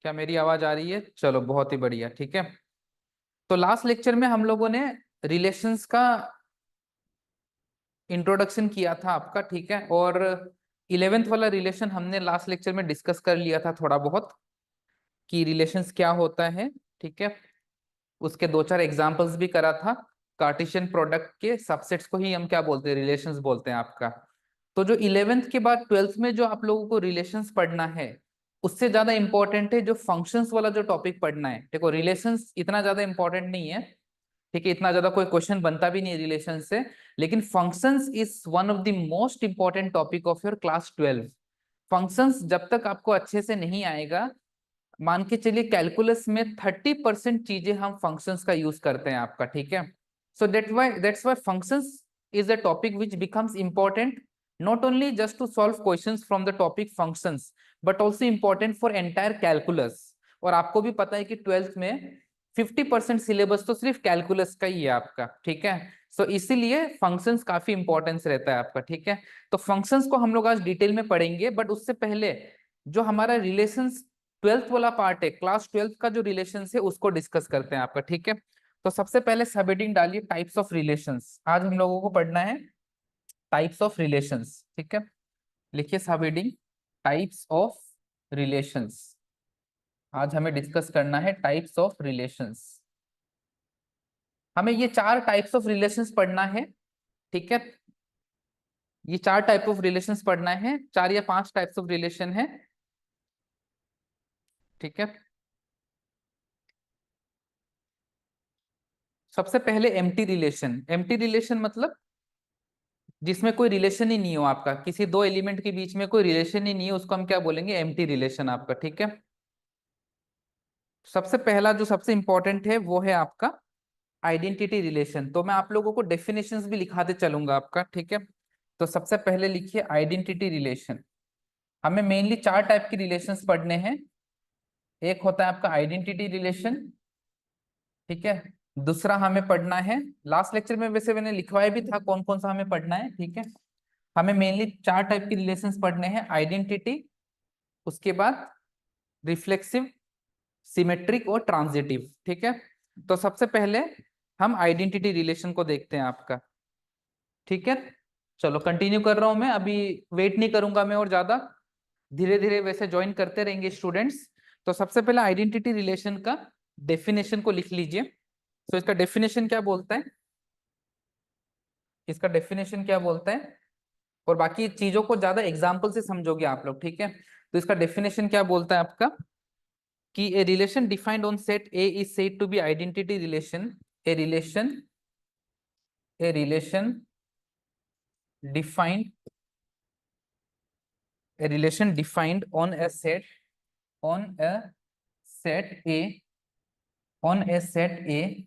क्या मेरी आवाज आ रही है? चलो बहुत ही बढ़िया, ठीक है। तो लास्ट लेक्चर में हम लोगों ने रिलेशंस का इंट्रोडक्शन किया था आपका, ठीक है। और 11th वाला रिलेशन हमने लास्ट लेक्चर में डिस्कस कर लिया था थोड़ा बहुत, कि रिलेशंस क्या होता है, ठीक है। उसके दो चार एग्जांपल्स भी करा था। कार्टेशियन प्रोडक्ट के सबसेट्स को ही हम क्या बोलते हैं? रिलेशंस बोलते हैं आपका। तो जो 11th के बाद 12th में जो आप लोगों को रिलेशंस पढ़ना है, उससे ज्यादा इंपॉर्टेंट है जो फंक्शंस वाला जो टॉपिक पढ़ना है। देखो रिलेशंस इतना ज्यादा इंपॉर्टेंट नहीं है, ठीक है, इतना ज्यादा कोई क्वेश्चन बनता भी नहीं है रिलेशन से। लेकिन functions is one of the most important topic of your class 12। Functions जब तक आपको अच्छे से नहीं आएगा, मान के चलिए कैलकुलस में 30% चीजें हम फंक्शंस का यूज करते हैं आपका, ठीक है। So that's why functions is a topic which becomes important, not only just to solve questions from the topic functions but also important for entire calculus। और आपको भी पता है कि 12th में 50% सिलेबस तो सिर्फ कैलकुलस का ही है आपका, ठीक है। सो इसीलिए फंक्शंस काफी इंपॉर्टेंस रहता है आपका, ठीक है। तो फंक्शंस को हम लोग आज डिटेल में पढ़ेंगे, बट उससे पहले जो हमारा रिलेशंस 12th वाला पार्ट है, क्लास 12th का जो रिलेशन है उसको डिस्कस करते हैं आपका, ठीक है। तो सबसे पहले सब हेडिंग डालिए टाइप्स ऑफ रिलेशंस। आज हम लोगों को पढ़ना है टाइप्स ऑफ रिलेशंस, ठीक है। लिखिए सब हेडिंग टाइप्स ऑफ रिलेशंस। आज हमें डिस्कस करना है टाइप्स ऑफ रिलेशंस। हमें ये चार टाइप्स ऑफ रिलेशंस पढ़ना है, ठीक है। ये चार टाइप ऑफ रिलेशंस पढ़ना है, चार या पांच टाइप्स ऑफ रिलेशन है, ठीक है। सबसे पहले एम्प्टी रिलेशन। एम्प्टी रिलेशन मतलब जिसमें कोई रिलेशन ही नहीं हो आपका, किसी दो एलिमेंट के बीच में कोई रिलेशन ही नहीं है, उसको हम क्या बोलेंगे? एम्प्टी रिलेशन आपका, ठीक है। सबसे पहला जो सबसे इंपॉर्टेंट है वो है आपका आइडेंटिटी रिलेशन। तो मैं आप लोगों को डेफिनेशंस भी लिखाते चलूंगा आपका, ठीक है। तो सबसे पहले लिखिए आइडेंटिटी रिलेशन। हमें मेनली चार टाइप की रिलेशंस पढ़ने हैं। एक होता है आपका आइडेंटिटी रिलेशन, ठीक है। दूसरा हमें पढ़ना है, लास्ट लेक्चर में वैसे मैंने लिखवाया भी था कौन कौन सा हमें पढ़ना है, ठीक है। हमें मेनली चार टाइप की रिलेशंस पढ़ने हैं। आइडेंटिटी, उसके बाद रिफ्लेक्सिव, सिमेट्रिक और ट्रांजिटिव, ठीक है। तो सबसे पहले हम आइडेंटिटी रिलेशन को देखते हैं आपका, ठीक है। चलो कंटिन्यू कर रहा हूं मैं, अभी वेट नहीं करूंगा मैं और ज्यादा, धीरे धीरे वैसे ज्वाइन करते रहेंगे स्टूडेंट्स। तो सबसे पहले आइडेंटिटी रिलेशन का डेफिनेशन को लिख लीजिए। तो इसका डेफिनेशन क्या बोलता है? इसका डेफिनेशन क्या बोलता है? और बाकी चीजों को ज्यादा एग्जाम्पल से समझोगे आप लोग, ठीक है। तो इसका डेफिनेशन क्या बोलता है आपका कि a relation defined on set A is said to be identity relation. A relation defined a relation defined on a set on a set A on a set A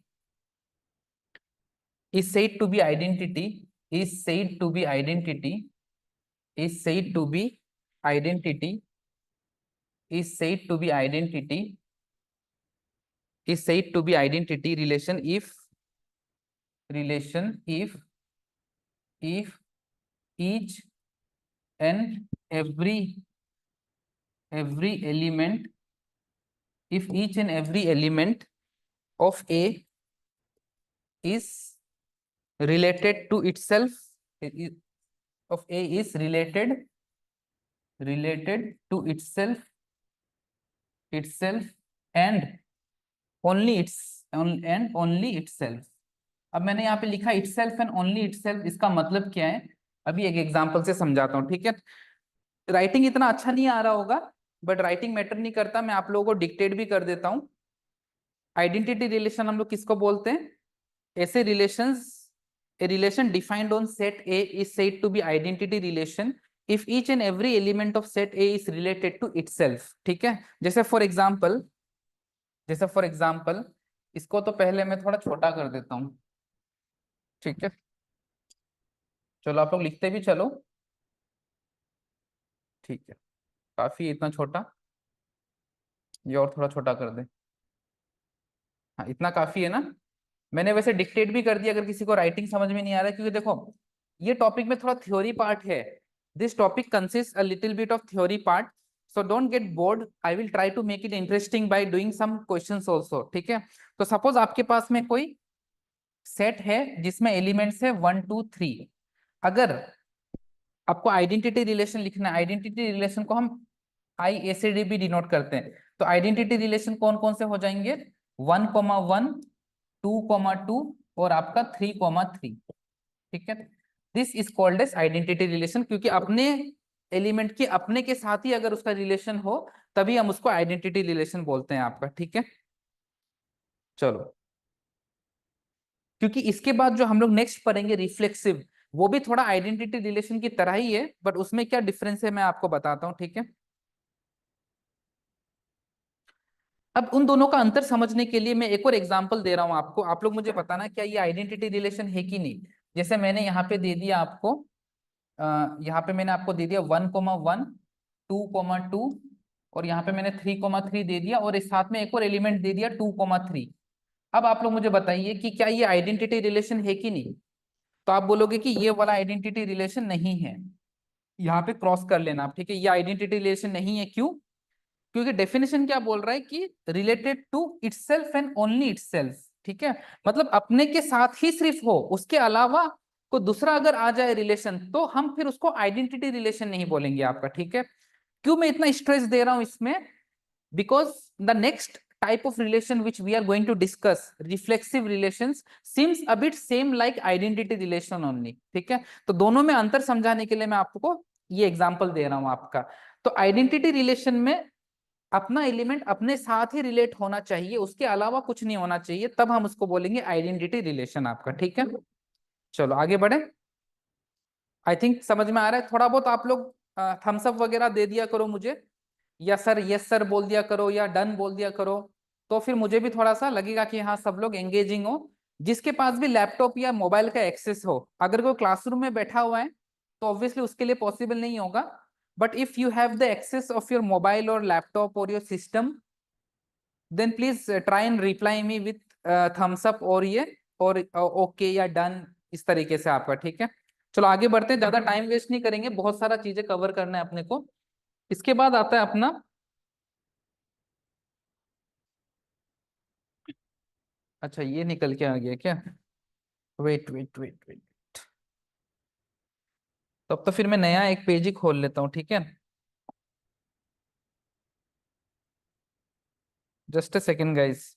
is said to be identity is said to be identity is said to be identity is said to be identity is said to be identity relation if each and every element if each and every element of A is related to itself of A is related to itself and only itself। अब मैंने यहाँ पे लिखा itself and only itself, इसका मतलब क्या है अभी एक एग्जांपल से समझाता हूँ, ठीक है। राइटिंग इतना अच्छा नहीं आ रहा होगा, बट राइटिंग मैटर नहीं करता, मैं आप लोगों को डिक्टेट भी कर देता हूँ। आइडेंटिटी रिलेशन हम लोग किसको बोलते हैं? ऐसे relations, a relation defined on set A is said to be identity relation if each and every element of set A is related to itself, ठीक है। जैसे फॉर एग्जांपल इसको तो पहले मैं थोड़ा छोटा कर देता हूँ, ठीक है। चलो आप लोग लिखते भी चलो, ठीक है। काफी इतना छोटा, ये और थोड़ा छोटा कर दे। हाँ इतना काफी है ना। मैंने वैसे डिक्टेट भी कर दिया अगर किसी को राइटिंग समझ में नहीं आ रहा है, क्योंकि देखो ये टॉपिक में थोड़ा थ्योरी पार्ट है। This topic consist a little bit of theory part, so don't get bored, I will try to make it interesting by doing some questions also, ठीक है। तो सपोज आपके पास में कोई सेट है जिसमें एलिमेंट्स है 1 2 3। अगर आपको आइडेंटिटी रिलेशन लिखना है, आइडेंटिटी रिलेशन को हम आई ए से डी भी डिनोट करते हैं। तो आइडेंटिटी रिलेशन कौन कौन से हो जाएंगे, 1 1 2 2 और आपका 3 3, ठीक है। This is called as identity relation, क्योंकि अपने एलिमेंट के अपने के साथ ही अगर उसका रिलेशन हो तभी हम उसको आइडेंटिटी रिलेशन बोलते हैं आपका, ठीक है। चलो, क्योंकि इसके बाद जो हम लोग नेक्स्ट पढ़ेंगे रिफ्लेक्सिव, वो भी थोड़ा आइडेंटिटी रिलेशन की तरह ही है, बट उसमें क्या डिफरेंस है मैं आपको बताता हूँ, ठीक है। अब उन दोनों का अंतर समझने के लिए मैं एक और एग्जांपल दे रहा हूं आपको, आप लोग मुझे बताना क्या ये आइडेंटिटी रिलेशन है कि नहीं। जैसे मैंने यहाँ पे दे दिया आपको, यहाँ पे मैंने आपको दे दिया 1 1 2 2 और यहाँ पे मैंने 3 3 दे दिया, और इस साथ में एक और एलिमेंट दे दिया 2 3। अब आप लोग मुझे बताइए कि क्या ये आइडेंटिटी रिलेशन है कि नहीं। तो आप बोलोगे कि ये वाला आइडेंटिटी रिलेशन नहीं है, यहाँ पे क्रॉस कर लेना आप, ठीक है। ये आइडेंटिटी रिलेशन नहीं है, क्यों? क्योंकि डेफिनेशन क्या बोल रहा है कि related to itself and only itself, ठीक है। मतलब अपने के साथ ही सिर्फ हो, उसके अलावा कोई दूसरा अगर आ जाए रिलेशन तो हम फिर उसको आइडेंटिटी रिलेशन नहीं बोलेंगे आपका, ठीक है। क्यों मैं इतना स्ट्रेस दे रहा हूं इसमें, because the next type of relation which we are going to discuss, reflexive relations, seems a bit same like identity relation only, ठीक है। तो दोनों में अंतर समझाने के लिए मैं आपको ये एग्जांपल दे रहा हूं आपका। तो आइडेंटिटी रिलेशन में अपना एलिमेंट अपने साथ ही रिलेट होना चाहिए, उसके अलावा कुछ नहीं होना चाहिए, तब हम उसको बोलेंगे आइडेंटिटी रिलेशन आपका, ठीक है। चलो आगे बढ़े। आई थिंक समझ में आ रहा है थोड़ा बहुत। आप लोग थम्स अप वगैरह दे दिया करो मुझे, या सर यस सर बोल दिया करो, या डन बोल दिया करो, तो फिर मुझे भी थोड़ा सा लगेगा कि हाँ सब लोग एंगेजिंग हो। जिसके पास भी लैपटॉप या मोबाइल का एक्सेस हो, अगर कोई क्लासरूम में बैठा हुआ है तो ऑब्वियसली उसके लिए पॉसिबल नहीं होगा, but if you have the access of your mobile और लैपटॉप और your system, then please try and reply me with thumbs up और ये और ओके या डन, इस तरीके से आपका, ठीक है। चलो आगे बढ़ते हैं, ज्यादा टाइम वेस्ट नहीं करेंगे, बहुत सारा चीजें कवर करना है अपने को। इसके बाद आता है अपना, अच्छा ये निकल के आ गया क्या, वेट वेट वेट वेट, तब तो फिर मैं नया एक पेज ही खोल लेता हूँ, ठीक है। Just a second guys.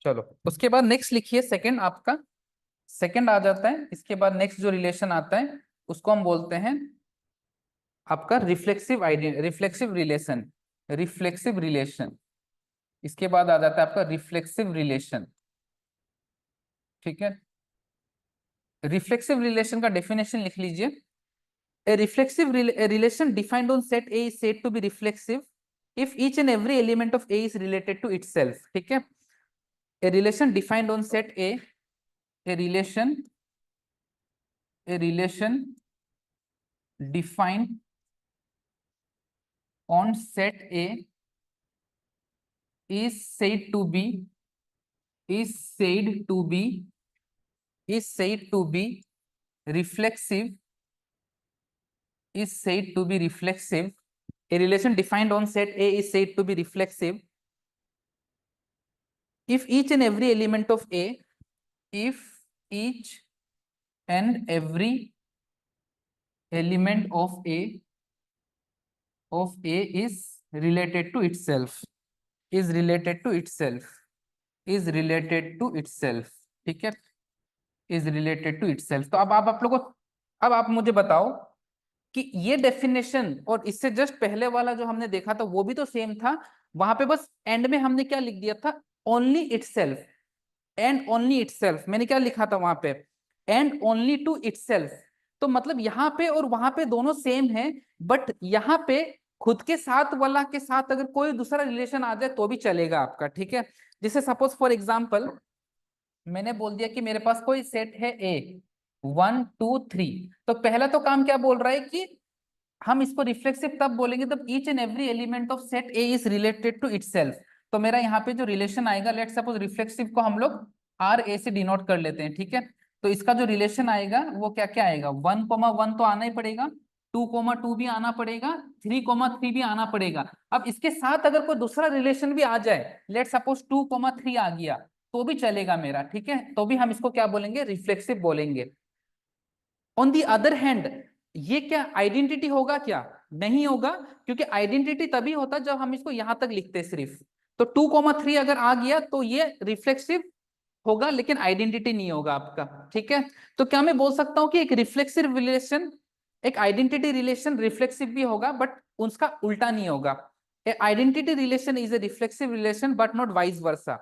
चलो उसके बाद नेक्स्ट लिखिए सेकंड आपका, सेकंड आ जाता है। इसके बाद नेक्स्ट जो रिलेशन आता है उसको हम बोलते हैं आपका reflexive reflexive relation, reflexive relation. इसके बाद आ जाता है आपका रिफ्लेक्सिव रिलेशन, ठीक है। रिफ्लेक्सिव रिलेशन का डेफिनेशन लिख लीजिए। A reflexive relation defined on set A is said to be reflexive if each and every element of A is related to itself, ठीक है। A relation defined on set a relation, a relation defined on set A is said to be, is said to be, is said to be reflexive, is said to be reflexive. A relation defined on set A is said to be reflexive if each and every element of A, if each and every element of A is related to itself, is related to itself, is related to itself, ठीक है। is related to itself। तो अब आप लोगों को, अब आप मुझे बताओ कि ये डेफिनेशन और इससे जस्ट पहले वाला जो हमने देखा था वो भी तो सेम था। वहां पे बस एंड में हमने क्या लिख दिया था, only itself, and only itself. मैंने क्या लिखा था वहां पे, एंड ओनली टू इटसेल्फ। तो मतलब यहाँ पे और वहां पे दोनों सेम है, बट यहाँ पे खुद के साथ वाला के साथ अगर कोई दूसरा रिलेशन आ जाए तो भी चलेगा आपका, ठीक है। जैसे सपोज फॉर एग्जाम्पल मैंने बोल दिया कि मेरे पास कोई सेट है ए 1 2 3। तो पहला तो काम क्या बोल रहा है कि हम इसको रिफ्लेक्सिव तब बोलेंगे जब each and every element of set A is related to itself. तो मेरा यहाँ पे जो रिलेशन आएगा, लेट सपोज रिफ्लेक्सिव को हम लोग आर ए से डिनोट कर लेते हैं, ठीक है। तो इसका जो रिलेशन आएगा वो क्या क्या आएगा, 1,1 तो आना ही पड़ेगा, 2,2 भी आना पड़ेगा, 3,3 भी आना पड़ेगा। अब इसके साथ अगर कोई दूसरा रिलेशन भी आ जाए, लेट सपोज 2,3 आ गया तो भी चलेगा मेरा, ठीक है, तो भी हम इसको क्या बोलेंगे, रिफ्लेक्सिव बोलेंगे। ऑन दी अदर हैंड ये क्या आइडेंटिटी होगा, क्या नहीं होगा, क्योंकि आइडेंटिटी तभी होता जब हम इसको यहां तक लिखते सिर्फ। तो 2,3 अगर आ गया तो ये रिफ्लेक्सिव होगा, लेकिन आइडेंटिटी नहीं होगा आपका, ठीक है। तो क्या मैं बोल सकता हूं कि एक रिफ्लेक्सिव रिलेशन, एक आइडेंटिटी रिलेशन रिफ्लेक्सिव भी होगा बट उसका उल्टा नहीं होगा। Identity relation is a reflexive relation but not vice versa,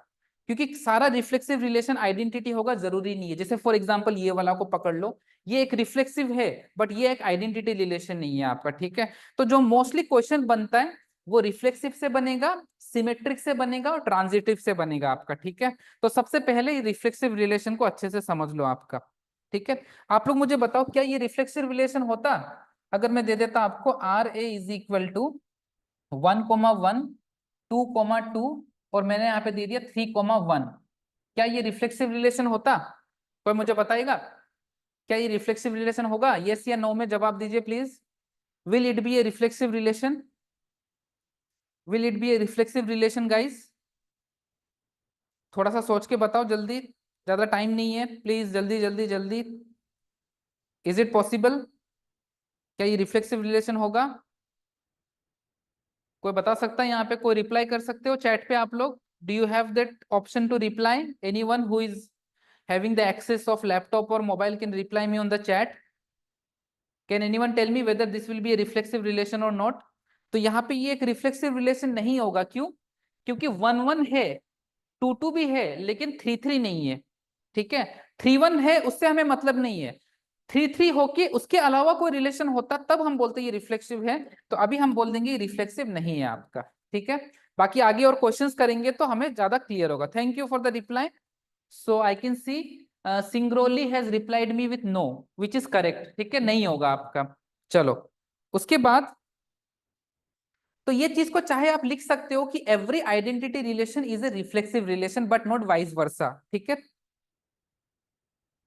क्योंकि सारा रिफ्लेक्सिव रिलेशन आइडेंटिटी होगा जरूरी नहीं है। जैसे फॉर एग्जांपल ये वाला को पकड़ लो, ये एक रिफ्लेक्सिव है बट ये एक आइडेंटिटी रिलेशन नहीं है आपका, ठीक है। तो जो मोस्टली क्वेश्चन बनता है वो रिफ्लेक्सिव से बनेगा, सिमेट्रिक से बनेगा और ट्रांजिटिव से बनेगा आपका, ठीक है। तो सबसे पहले रिफ्लेक्सिव रिलेशन को अच्छे से समझ लो आपका, ठीक है। आप लोग मुझे बताओ क्या ये रिफ्लेक्सिव रिलेशन होता, अगर मैं दे देता आपको R A is equal to 1,1, 2,2 और मैंने यहाँ पे दे दिया 3,1, क्या ये रिफ्लेक्सिव रिलेशन होता, कोई मुझे बताएगा क्या ये रिफ्लेक्सिव रिलेशन होगा? यस या नो में जवाब दीजिए please. Will it be a reflexive relation? Will it be a reflexive relation guys? थोड़ा सा सोच के बताओ जल्दी, ज्यादा टाइम नहीं है, प्लीज जल्दी जल्दी जल्दी। इज इट पॉसिबल, क्या ये रिफ्लेक्सिव रिलेशन होगा? कोई बता सकता है यहाँ पे, कोई रिप्लाई कर सकते हो चैट पे आप लोग? Do you have that option to reply? Anyone who is having the access of laptop or mobile can reply me on the chat. Can anyone tell me whether this will be a reflexive relation or not? तो यहाँ पे ये एक reflexive relation नहीं होगा, क्यों? क्योंकि 1,1 है, 2,2 भी है, लेकिन 3,3 नहीं है, ठीक है। 3,1 है उससे हमें मतलब नहीं है, 3,3 होके उसके अलावा कोई रिलेशन होता तब हम बोलते ये रिफ्लेक्सिव है। तो अभी हम बोल देंगे रिफ्लेक्सिव नहीं है आपका, ठीक है। बाकी आगे और क्वेश्चंस करेंगे तो हमें ज्यादा क्लियर होगा। Thank you for the reply. So I can see Singrauli has replied me with no, which is correct, ठीक है, नहीं होगा आपका। चलो उसके बाद, तो ये चीज को चाहे आप लिख सकते हो कि every identity relation is a reflexive relation but not vice versa, ठीक है।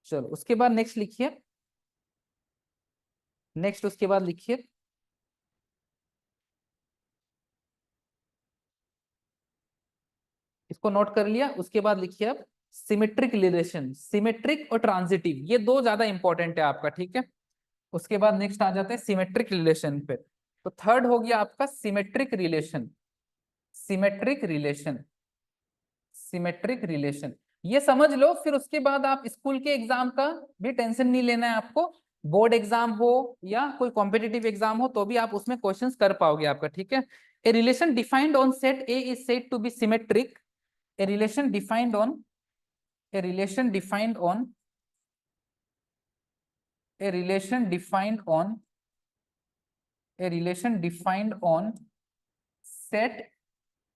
चलो उसके बाद नेक्स्ट लिखिए, नेक्स्ट उसके बाद लिखिए, इसको नोट कर लिया। उसके बाद लिखिए अब सिमेट्रिक रिलेशन, सिमेट्रिक और ट्रांजिटिव, ये दो ज्यादा इंपॉर्टेंट है आपका, ठीक है। उसके बाद नेक्स्ट आ जाते हैं सिमेट्रिक रिलेशन पे। तो थर्ड हो गया आपका symmetric relation, symmetric relation, symmetric relation, ये समझ लो। फिर उसके बाद आप स्कूल के एग्जाम का भी टेंशन नहीं लेना है आपको, बोर्ड एग्जाम हो या कोई कॉम्पिटिटिव एग्जाम हो तो भी आप उसमें क्वेश्चंस कर पाओगे आपका, ठीक है। A relation defined on set A is said to be symmetric, a relation defined on a relation defined on a relation defined on a relation defined on set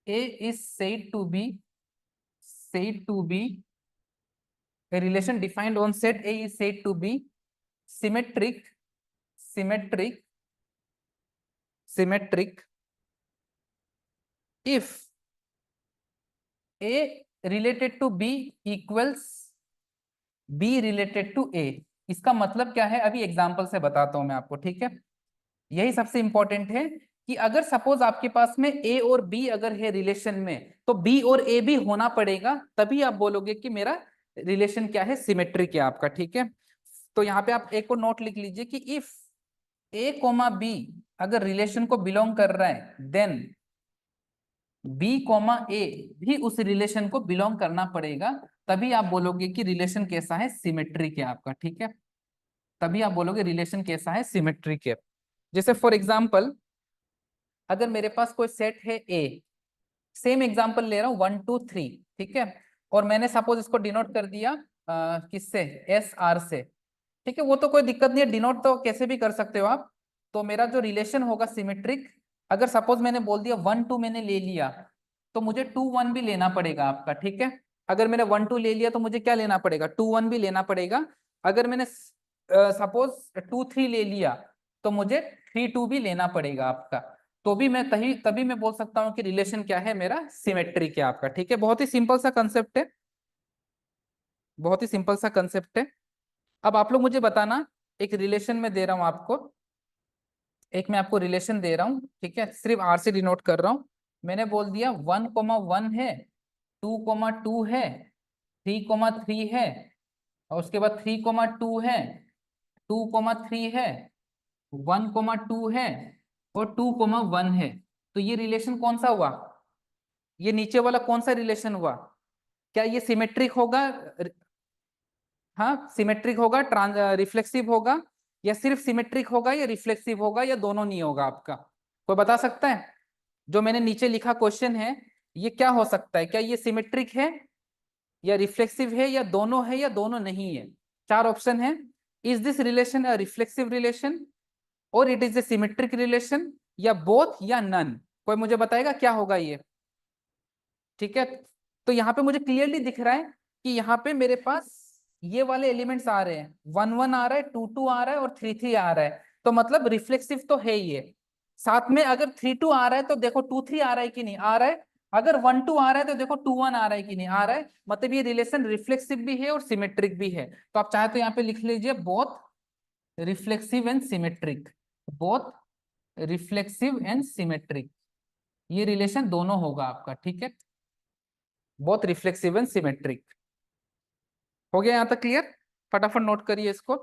A is said to be a relation defined on set A is said to be symmetric, symmetric, symmetric if A related to B equals B related to A। इसका मतलब क्या है अभी example से बताता हूं मैं आपको, ठीक है। यही सबसे इंपॉर्टेंट है कि अगर सपोज आपके पास में ए और बी अगर है रिलेशन में, तो बी और ए भी होना पड़ेगा, तभी आप बोलोगे कि मेरा रिलेशन क्या है, सिमेट्रिक है आपका, ठीक है। तो यहाँ पे आप एक को नोट लिख लीजिए कि इफ ए कोमा बी अगर रिलेशन को बिलोंग कर रहा है, देन बी कोमा ए भी उस रिलेशन को बिलोंग करना पड़ेगा, तभी आप बोलोगे कि रिलेशन कैसा है, सिमेट्रिक है आपका, ठीक है। तभी आप बोलोगे रिलेशन कैसा है, सिमेट्रिक है। जैसे फॉर एग्जाम्पल अगर मेरे पास कोई सेट है ए, सेम एग्जांपल ले रहा हूँ 1 2 3, ठीक है, और मैंने सपोज इसको डिनोट कर दिया किससे, एस आर से, ठीक है। वो तो कोई दिक्कत नहीं है, डिनोट तो कैसे भी कर सकते हो आप। तो मेरा जो रिलेशन होगा सिमेट्रिक, अगर सपोज मैंने बोल दिया 1 2 मैंने ले लिया, तो मुझे 2 1 भी लेना पड़ेगा आपका, ठीक है। अगर मैंने 1 2 ले लिया तो मुझे क्या लेना पड़ेगा, 2 1 भी लेना पड़ेगा। अगर मैंने सपोज 2 3 ले लिया तो मुझे 3 2 भी लेना पड़ेगा आपका, तो भी मैं तभी मैं बोल सकता हूँ कि रिलेशन क्या है मेरा, सिमेट्रिक है आपका। ठीक है, बहुत ही सिंपल सा कंसेप्ट है, बहुत ही सिंपल सा कंसेप्ट है। अब आप लोग मुझे बताना, एक रिलेशन में दे रहा हूं आपको, एक मैं आपको रिलेशन दे रहा हूँ, ठीक है, सिर्फ आर से डिनोट कर रहा हूँ। मैंने बोल दिया 1,1 है, 2,2 है, 3,3 है, और उसके बाद 3,2 है, 2,3 है, 1,2 है, और 2,1 है। तो ये रिलेशन कौन सा हुआ, ये नीचे वाला कौन सा रिलेशन हुआ, क्या ये सिमेट्रिक होगा, हाँ सिमेट्रिक होगा, रिफ्लेक्सिव होगा, या सिर्फ सिमेट्रिक होगा, या रिफ्लेक्सिव होगा, या दोनों नहीं होगा आपका, कोई बता सकता है? जो मैंने नीचे लिखा क्वेश्चन है, ये क्या हो सकता है, क्या ये सिमेट्रिक है, या रिफ्लेक्सिव है, या दोनों है, या दोनों नहीं है? चार ऑप्शन है। Is this relation a reflexive relation, और it is a symmetric relation, या बोथ, या नन? कोई मुझे बताएगा क्या होगा ये? ठीक है, तो यहाँ पे मुझे क्लियरली दिख रहा है कि यहाँ पे मेरे पास ये वाले एलिमेंट्स आ रहे हैं, 1 1 आ रहा है, 2 2 आ रहा है, और 3 3 आ रहा है, तो मतलब रिफ्लेक्सिव तो है ही है। साथ में अगर 3 2 आ रहा है तो देखो 2 3 आ रहा है कि नहीं आ रहा है, अगर 1 2 आ रहा है तो देखो 2 1 आ रहा है कि नहीं आ रहा है, मतलब ये रिलेशन रिफ्लेक्सिव भी है और सिमेट्रिक भी है। तो आप चाहे तो यहाँ पे लिख लीजिए both reflexive and symmetric, both reflexive and symmetric, ये रिलेशन दोनों होगा आपका। ठीक है, बोथ रिफ्लेक्सिव एंड सिमेट्रिक। हो गया यहाँ तक क्लियर? फटाफट नोट करिए इसको।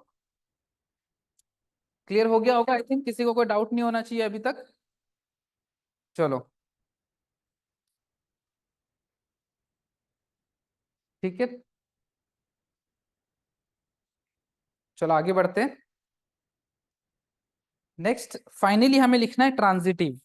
क्लियर हो गया होगा आई थिंक, किसी को कोई डाउट नहीं होना चाहिए अभी तक। चलो ठीक है, चलो आगे बढ़ते हैं। नेक्स्ट फाइनली हमें लिखना है ट्रांजिटिव।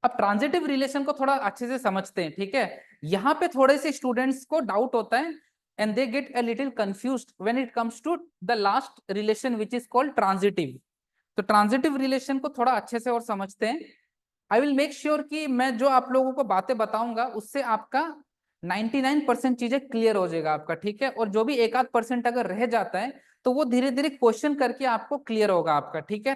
अब ट्रांजिटिव रिलेशन को थोड़ा अच्छे से समझते हैं, ठीक है। यहाँ पे थोड़े से स्टूडेंट्स को डाउट होता है, and they get a little confused when it comes to the last relation which is called transitive. तो ट्रांजिटिव रिलेशन को थोड़ा अच्छे से और समझते हैं। आई विल मेक श्योर कि मैं जो आप लोगों को बातें बताऊंगा उससे आपका 99% चीजें क्लियर हो जाएगा आपका, ठीक है। और जो भी 1 आध % अगर रह जाता है तो वो धीरे धीरे क्वेश्चन करके आपको क्लियर होगा आपका, ठीक है।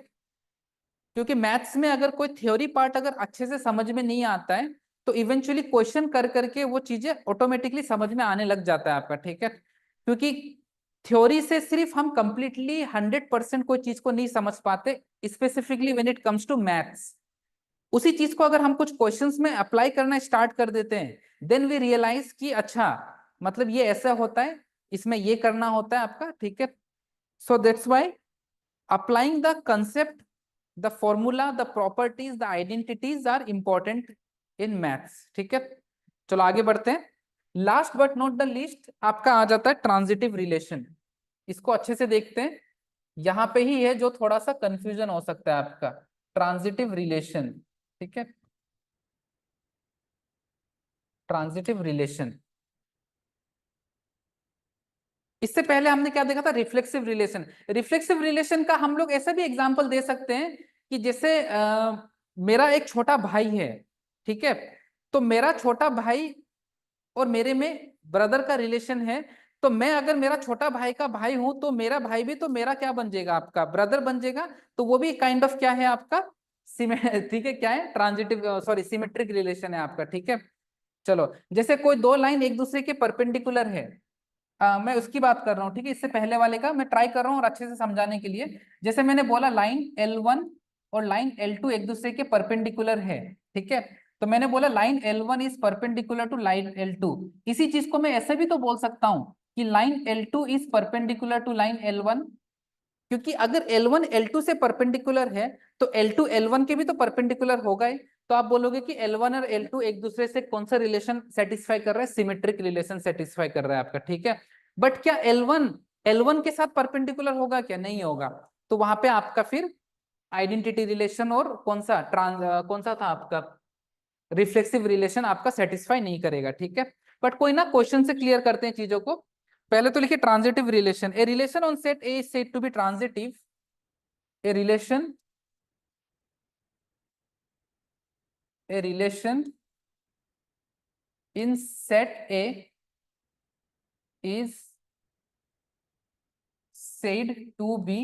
क्योंकि मैथ्स में अगर कोई थ्योरी पार्ट अगर अच्छे से समझ में नहीं आता है तो इवेंचुअली क्वेश्चन कर करके वो चीजें ऑटोमेटिकली समझ में आने लग जाता है आपका, ठीक है। क्योंकि थ्योरी से सिर्फ हम कंप्लीटली 100% कोई चीज को नहीं समझ पाते, specifically when it comes to maths. उसी चीज को अगर हम कुछ क्वेश्चंस में अप्लाई करना स्टार्ट कर देते हैं, देन वी रियलाइज कि अच्छा मतलब ये ऐसा होता है, इसमें ये करना होता है आपका, ठीक है। So that's why applying the concept, the formula, the properties, the identities are important in maths, ठीक है। चलो आगे बढ़ते हैं। Last but not the least आपका आ जाता है ट्रांजिटिव रिलेशन। इसको अच्छे से देखते हैं, यहां पे ही है जो थोड़ा सा कंफ्यूजन हो सकता है आपका। ट्रांजिटिव रिलेशन, ठीक है, ट्रांजिटिव रिलेशन। इससे पहले हमने क्या देखा था, रिफ्लेक्सिव रिलेशन। रिफ्लेक्सिव रिलेशन का हम लोग ऐसा भी एग्जांपल दे सकते हैं कि जैसे मेरा एक छोटा भाई है, ठीक है। तो मेरा छोटा भाई और मेरे में ब्रदर का रिलेशन है। तो मैं अगर मेरा छोटा भाई का भाई हूं तो मेरा भाई भी तो मेरा क्या बन जाएगा, आपका ब्रदर बन जाएगा। तो वो भी काइंड ऑफ क्या है आपका, ठीक है, क्या है, ट्रांजिटिव सॉरी सिमेट्रिक रिलेशन है आपका, ठीक है। चलो जैसे कोई दो लाइन एक दूसरे के परपेंडिकुलर है, मैं उसकी बात कर रहा हूँ, ठीक है। इससे पहले वाले का मैं ट्राई कर रहा हूँ और अच्छे से समझाने के लिए। जैसे मैंने बोला लाइन L1 और लाइन L2 एक दूसरे के परपेंडिकुलर है, ठीक है। तो मैंने बोला line L1 is perpendicular to line L2। इसी चीज को मैं ऐसे भी तो बोल सकता हूँ कि line L2 is perpendicular to line L1, क्योंकि अगर L1 L2 से परपेंडिकुलर है तो L2 L1 के भी तो परपेंडिकुलर होगा ही। तो आप बोलोगे कि L1 और L2 एक दूसरे से कौन सा रिलेशन सेटिस्फाई कर रहा है, सिमेट्रिक रिलेशन सेटिस्फाई कर रहा है आपका, ठीक है। बट क्या L1 L1 के साथ परपेंडिकुलर होगा, क्या नहीं होगा? तो वहां पे आपका फिर आइडेंटिटी रिलेशन और कौन सा था आपका रिफ्लेक्सिव रिलेशन आपका सेटिस्फाई नहीं करेगा, ठीक है। बट कोई ना, क्वेश्चन से क्लियर करते हैं चीजों को। पहले तो लिखिए transitive relation, a relation on set A is said to be transitive. A relation, a relation in set A is said to be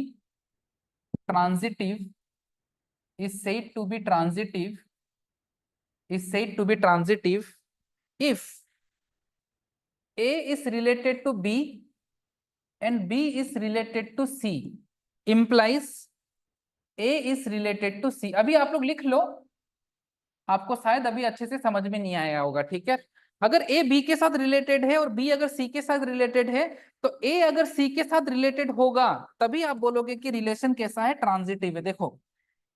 transitive is said to be transitive is said to be transitive if A is related to B and B is related to C implies A is related to C। अभी आप लोग लिख लो, आपको शायद अभी अच्छे से समझ में नहीं आया होगा, ठीक है। अगर ए बी के साथ रिलेटेड है और बी अगर सी के साथ रिलेटेड है, तो ए अगर सी के साथ रिलेटेड होगा तभी आप बोलोगे कि रिलेशन कैसा है, ट्रांजिटिव है। देखो,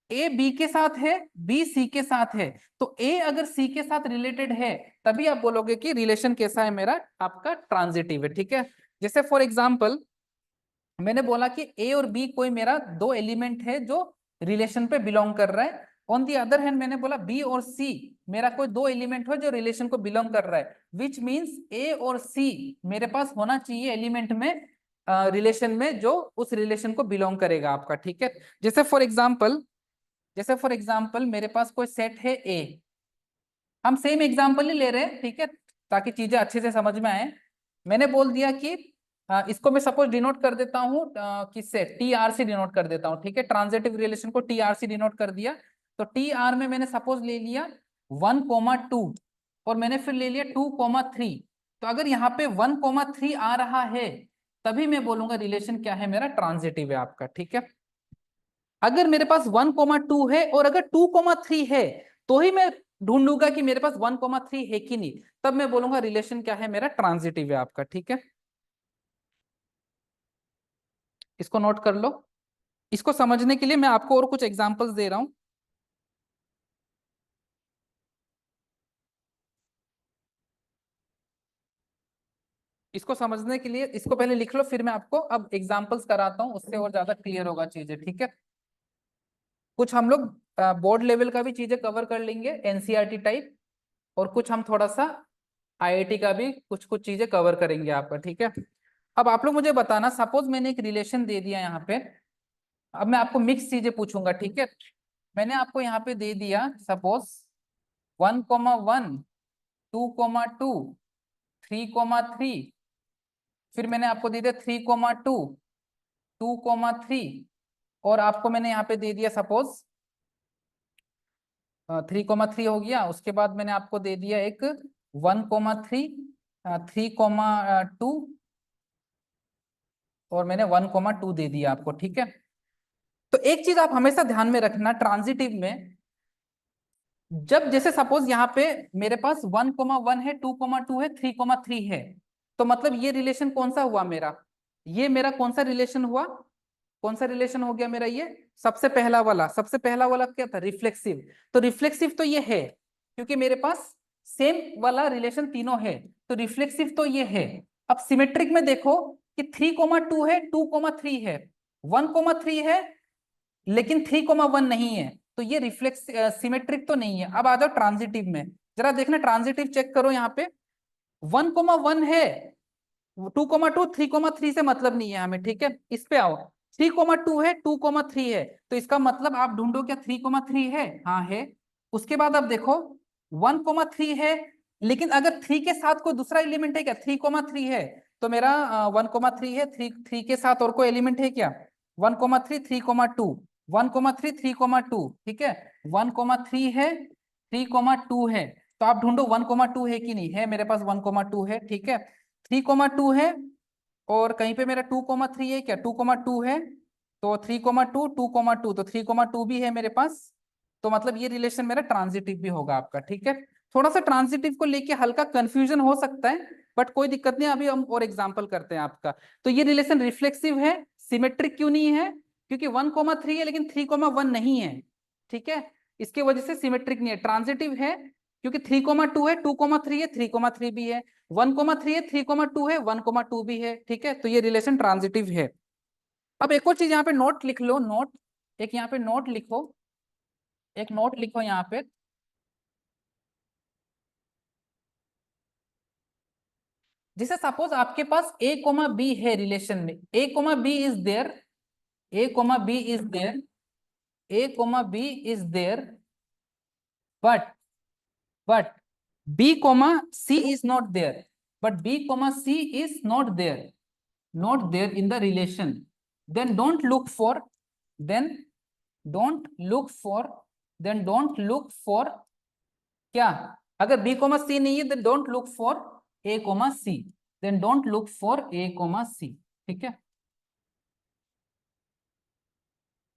ए बी के साथ है, बी सी के साथ है, तो ए अगर सी के साथ रिलेटेड है तभी आप बोलोगे कि रिलेशन कैसा है मेरा, आपका ट्रांजिटिव है, ठीक है। जैसे फॉर एग्जाम्पल मैंने बोला कि ए और बी कोई मेरा दो एलिमेंट है जो रिलेशन पे बिलोंग कर रहा है। ऑन दी अदर हैंड मैंने बोला बी और सी मेरा कोई दो एलिमेंट हो जो रिलेशन को बिलोंग कर रहा है, विच मीन्स ए और सी मेरे पास होना चाहिए एलिमेंट में, रिलेशन में जो उस रिलेशन को बिलोंग करेगा आपका, ठीक है। जैसे फॉर एग्जाम्पल मेरे पास कोई सेट है ए, हम सेम एग्जाम्पल ही ले रहे हैं, ठीक है, ताकि चीजें अच्छे से समझ में आए। मैंने बोल दिया कि इसको मैं सपोज डिनोट कर देता हूँ किससे, टी आर से डिनोट कर देता हूँ, ठीक है। ट्रांजिटिव रिलेशन को टी आर से डिनोट कर दिया, तो टी आर में मैंने सपोज ले लिया 1,2 और मैंने फिर ले लिया 2,3। तो अगर यहाँ पे 1,3 आ रहा है तभी मैं बोलूंगा रिलेशन क्या है मेरा, ट्रांजिटिव है आपका, ठीक है। अगर मेरे पास 1,2 है और अगर 2,3 है तो ही मैं ढूंढूंगा कि मेरे पास 1,3 है कि नहीं, तब मैं बोलूंगा रिलेशन क्या है मेरा, ट्रांजिटिव है आपका, ठीक है। इसको नोट कर लो। इसको समझने के लिए मैं आपको और कुछ एग्जांपल्स दे रहा हूं। इसको समझने के लिए इसको पहले लिख लो, फिर मैं आपको अब एग्जांपल्स कराता हूं, उससे और ज्यादा क्लियर होगा चीजें, ठीक है। कुछ हम लोग बोर्ड लेवल का भी चीजें कवर कर लेंगे, एनसीईआरटी टाइप, और कुछ हम थोड़ा सा आईआईटी का भी कुछ कुछ चीजें कवर करेंगे आपका, ठीक है। अब आप लोग मुझे बताना, सपोज मैंने एक रिलेशन दे दिया यहाँ पे, अब मैं आपको मिक्स चीजें पूछूंगा, ठीक है। मैंने आपको यहाँ पे दे दिया सपोज 1,1, 2,2, 3,3, फिर मैंने आपको दे दिया 3,2, 2,3, और आपको मैंने यहाँ पे दे दिया सपोज 3,3 हो गया। उसके बाद मैंने आपको दे दिया एक 1,3, 3,2, और मैंने 1,2 दे दिया आपको, ठीक है। तो एक चीज आप हमेशा ध्यान में रखना, ट्रांजिटिव में जब जैसे सपोज यहाँ पे मेरे पास 1,1 है, 2,2 है, 3,3 है, तो मतलब ये रिलेशन कौन सा हुआ मेरा, ये मेरा कौन सा रिलेशन हुआ, कौन सा रिलेशन हो गया मेरा, ये सबसे पहला वाला क्या था, रिफ्लेक्सिव। तो रिफ्लेक्सिव तो ये है क्योंकि मेरे पास सेम वाला रिलेशन तीनों है, तो रिफ्लेक्सिव तो ये है। अब सिमेट्रिक में देखो कि 3,2 है, 2,3 है, 1,3 है लेकिन 3,1 नहीं है, तो ये रिफ्लेक्स सिमेट्रिक तो नहीं है। अब आ जाओ ट्रांजिटिव में, जरा देखना ट्रांजिटिव चेक करो, यहाँ पे 1,1 है, 2,2, 3,3 से मतलब नहीं है हमें, ठीक है। इस पे आओ, 3,2 है, 2,3 है, तो इसका मतलब आप ढूंढो क्या 3,3 है, हाँ है। उसके बाद आप देखो 1,3 है, लेकिन अगर 3 के साथ कोई दूसरा एलिमेंट है क्या, 3,3 है, तो मेरा 1,3 है, 3 के साथ और कोई एलिमेंट है क्या, 1,3, 3,2, 1,3, 3,2, ठीक है, 1,3 है, 3,2 है, तो आप ढूंढो 1,2 है कि नहीं है, मेरे पास 1,2 है, ठीक है। 3,2 है, और कहीं पे मेरा 2,3 है क्या, 2,2 है, तो 3,2, 2,2, तो 3,2 भी है मेरे पास, तो मतलब ये रिलेशन मेरा ट्रांजिटिव भी होगा आपका, ठीक है। थोड़ा सा ट्रांजिटिव को लेके हल्का कंफ्यूजन हो सकता है, बट कोई दिक्कत नहीं, अभी हम और एग्जांपल करते हैं आपका। तो ये रिलेशन रिफ्लेक्सिव है, सिमेट्रिक क्यों नहीं है, क्योंकि 1,3 है लेकिन 3,1 नहीं है, ठीक है, इसके वजह से सिमेट्रिक नहीं है। ट्रांजिटिव है क्योंकि 3,2 है, 2,3 है, 3,3 भी है, 1,3 है, 3,2 है, 1,2 भी है, ठीक है, तो ये रिलेशन ट्रांजिटिव है। अब एक और चीज यहाँ पे नोट लिख लो, नोट, एक यहाँ पे नोट लिखो, एक नोट लिखो यहाँ पे, जैसे सपोज आपके पास ए कोमा बी है रिलेशन में, A comma B is there, A comma B is there, A comma B is there, but but b comma c is not there, but b comma c is not there in the relation, then don't look for, then don't look for, then don't look for क्या, अगर b coma c नहीं है then don't look for a comma c, then don't look for a comma c, ठीक है।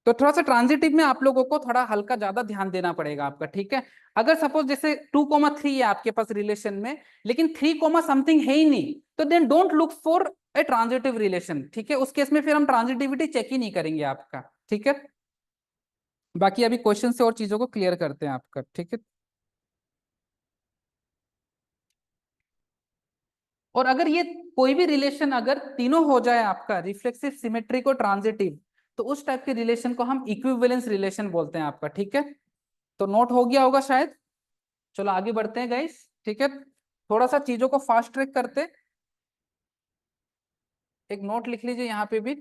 तो थोड़ा सा transitive में आप लोगों को थोड़ा हल्का ज्यादा ध्यान देना पड़ेगा आपका, ठीक है। अगर सपोज जैसे 2,3 है आपके पास रिलेशन में, लेकिन 3, समथिंग है ही नहीं, तो then don't look for a transitive relation, ठीक है। उस केस में फिर हम ट्रांजिटिविटी चेक ही नहीं करेंगे आपका, ठीक है। बाकी अभी क्वेश्चन से और चीजों को क्लियर करते हैं आपका, ठीक है। और अगर ये कोई भी रिलेशन अगर तीनों हो जाए आपका, रिफ्लेक्सिव, सिमेट्रिक और ट्रांजिटिव, तो उस टाइप के रिलेशन को हम इक्विवेलेंस रिलेशन बोलते हैं आपका, ठीक है। तो नोट हो गया होगा शायद। चलो आगे बढ़ते हैं गाइस, ठीक है। थोड़ा सा चीजों को फास्ट ट्रैक करते, एक नोट लिख लीजिए यहाँ पे भी,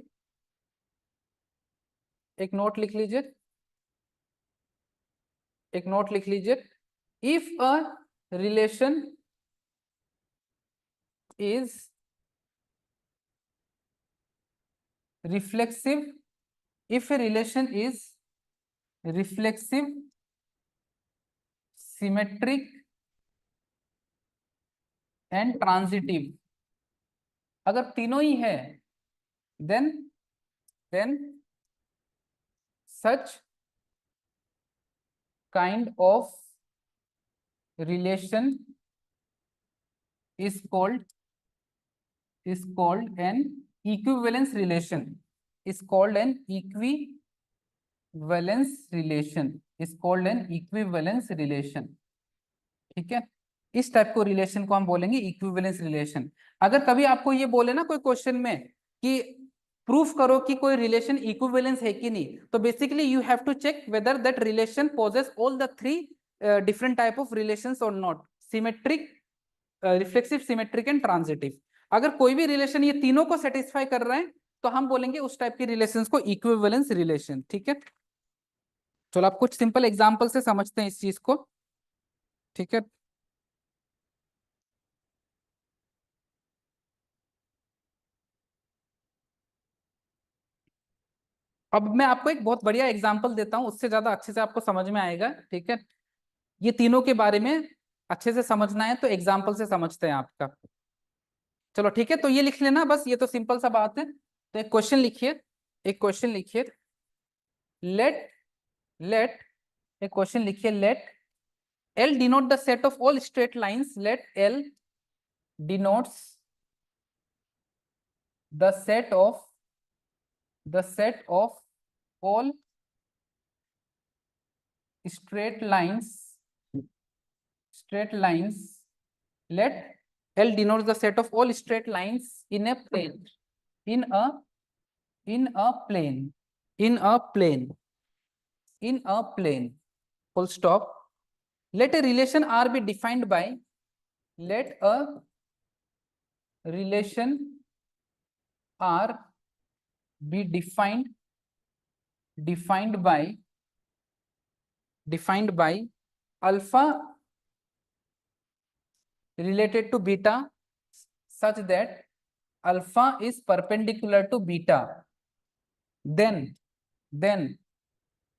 एक नोट लिख लीजिए, एक नोट लिख लीजिए। If a relation is reflexive, if a relation is reflexive, symmetric and transitive, अगर तीनों ही है, then such kind of relation is called an equivalence relation, is called an equivalence relation, is called an equivalence relation, ठीक है। इस type को relation को हम बोलेंगे इक्विवेलेंस रिलेशन। अगर कभी आपको ये बोले ना कोई क्वेश्चन में कि प्रूफ करो कि कोई रिलेशन इक्विवेलेंस है कि नहीं, तो basically you have to check whether that relation possess all the 3 different type of relations और not, symmetric, reflexive, symmetric and transitive. अगर कोई भी रिलेशन ये तीनों को सेटिस्फाई कर रहे हैं, तो हम बोलेंगे उस टाइप के रिलेशंस को इक्विवेलेंस रिलेशन, ठीक है। चलो आप कुछ सिंपल एग्जांपल से समझते हैं इस चीज को, ठीक है। अब मैं आपको एक बहुत बढ़िया एग्जांपल देता हूं, उससे ज्यादा अच्छे से आपको समझ में आएगा, ठीक है। ये तीनों के बारे में अच्छे से समझना है तो एग्जांपल से समझते हैं आपका। चलो ठीक है, तो ये लिख लेना बस, ये तो सिंपल सा बात है। तो एक क्वेश्चन लिखिए, एक क्वेश्चन लिखिए, लेट लेट एक क्वेश्चन लिखिए, late L denote the set of all straight lines, let L denotes the set of all straight lines, let L denotes the set of all straight lines in a plane, in a plane, full stop. Let a relation R be defined by, let a relation R be defined by alpha related to beta such that alpha is perpendicular to beta, then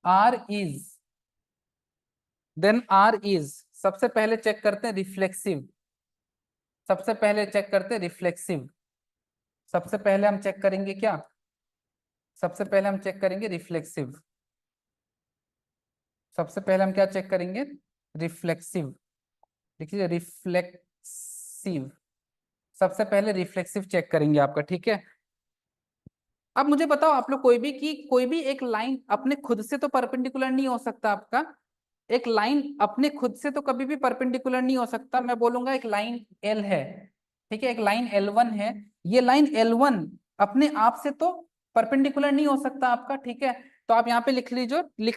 R is सबसे पहले check करते हैं reflexive, सबसे पहले check करते हैं reflexive, सबसे पहले हम चेक करेंगे क्या, सबसे पहले हम चेक करेंगे रिफ्लेक्सिव, सबसे पहले हम क्या चेक करेंगे, रिफ्लेक्सिव, देखिए रिफ्लेक्सिव, सबसे पहले रिफ्लेक्सिव चेक करेंगे आपका, ठीक है। अब मुझे बताओ आप लोग कोई भी एक लाइन अपने खुद से तो परपेंडिकुलर नहीं हो सकता आपका, एक लाइन अपने खुद से तो कभी भी परपेंडिकुलर नहीं हो सकता। मैं बोलूंगा एक लाइन एल है, ठीक है, एक लाइन L1 है, ये लाइन L1 अपने आप से तो परपेंडिकुलर नहीं हो सकता आपका, ठीक है। तो आप यहाँ पे लिख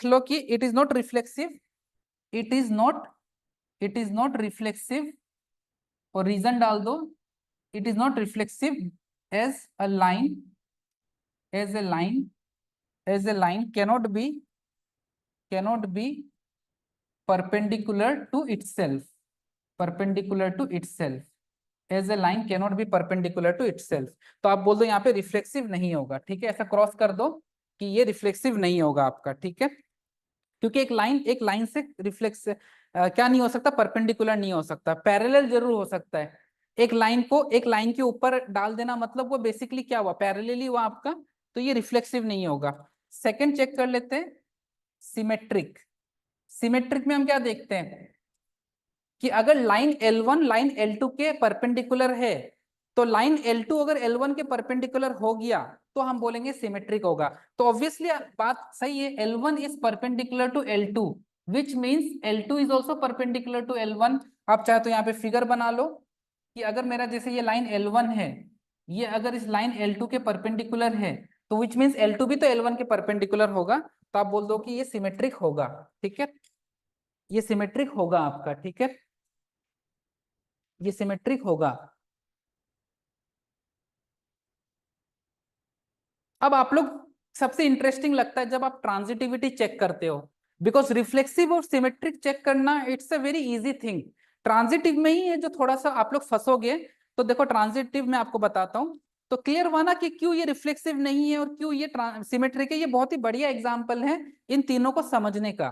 लो कि it is not reflexive, it is not reflexive, और रीजन डाल दो, it is not reflexive as a line, as a line cannot be perpendicular to itself, as a line can not be perpendicular to itself. तो आप बोल दो यहाँ पे reflexive नहीं होगा, ठीक है, ऐसा क्रॉस कर दो कि ये रिफ्लेक्सिव नहीं होगा आपका, ठीक है, क्योंकि एक लाइन से रिफ्लेक्स क्या नहीं हो सकता, परपेंडिकुलर नहीं हो सकता, पैरेलल जरूर हो सकता है। एक लाइन के ऊपर डाल देना मतलब वो बेसिकली क्या हुआ, पैरेलली हुआ आपका, तो ये रिफ्लेक्सिव नहीं होगा। सेकंड चेक कर लेते हैं, सिमेट्रिक। सिमेट्रिक में हम क्या देखते हैं कि अगर लाइन L1 लाइन L2 के परपेंडिकुलर है, तो लाइन L2 अगर L1 के परपेंडिकुलर हो गया तो हम बोलेंगे सिमेट्रिक होगा। तो ऑब्वियसली बात सही है, L1 is perpendicular to L2 which means L2 is also perpendicular to L1। आप चाहे तो यहाँ पे फिगर बना लो कि अगर मेरा जैसे ये लाइन L1 है, ये अगर इस लाइन L2 के परपेंडिकुलर है, तो विच मींस L2 भी तो L1 के परपेंडिकुलर होगा, तो आप बोल दो कि ये सिमेट्रिक होगा, ठीक है, ये सिमेट्रिक होगा आपका, ठीक है, ये सिमेट्रिक होगा। अब आप लोग, सबसे इंटरेस्टिंग लगता है जब आप ट्रांजिटिविटी चेक करते हो, बिकॉज रिफ्लेक्सिव और सिमेट्रिक चेक करना it's a very easy thing. Transitive में ही है जो थोड़ा सा आप लोग फंसोगे। तो देखो ट्रांजिटिव में आपको बताता हूँ, तो क्लियर हुआ ना कि क्यों ये रिफ्लेक्सिव नहीं है और क्यों ये सिमेट्रिक है। ये बहुत ही बढ़िया एग्जाम्पल है इन तीनों को समझने का,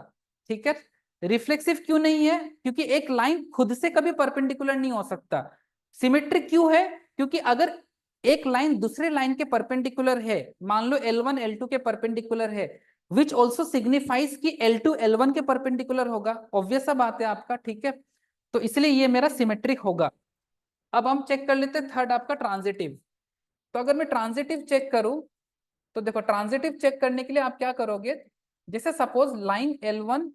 ठीक है। रिफ्लेक्सिव क्यों नहीं है, क्योंकि एक लाइन खुद से कभी परपेंडिकुलर नहीं हो सकता। सिमेट्रिक क्यों है, क्योंकि अगर एक लाइन दूसरे लाइन के परपेंडिकुलर है, मान लो L1 L2 के परपेंडिकुलर है, विच ऑल्सो सिग्निफाइज कि L2 L1 के परपेंडिकुलर होगा, ऑब्वियस सा बात है आपका, ठीक है। तो इसलिए ये मेरा सिमेट्रिक होगा। अब हम चेक कर लेते हैं थर्ड आपका ट्रांजिटिव। तो अगर मैं ट्रांजिटिव चेक करूं, तो देखो ट्रांजिटिव चेक करने के लिए आप क्या करोगे, जैसे suppose line L1,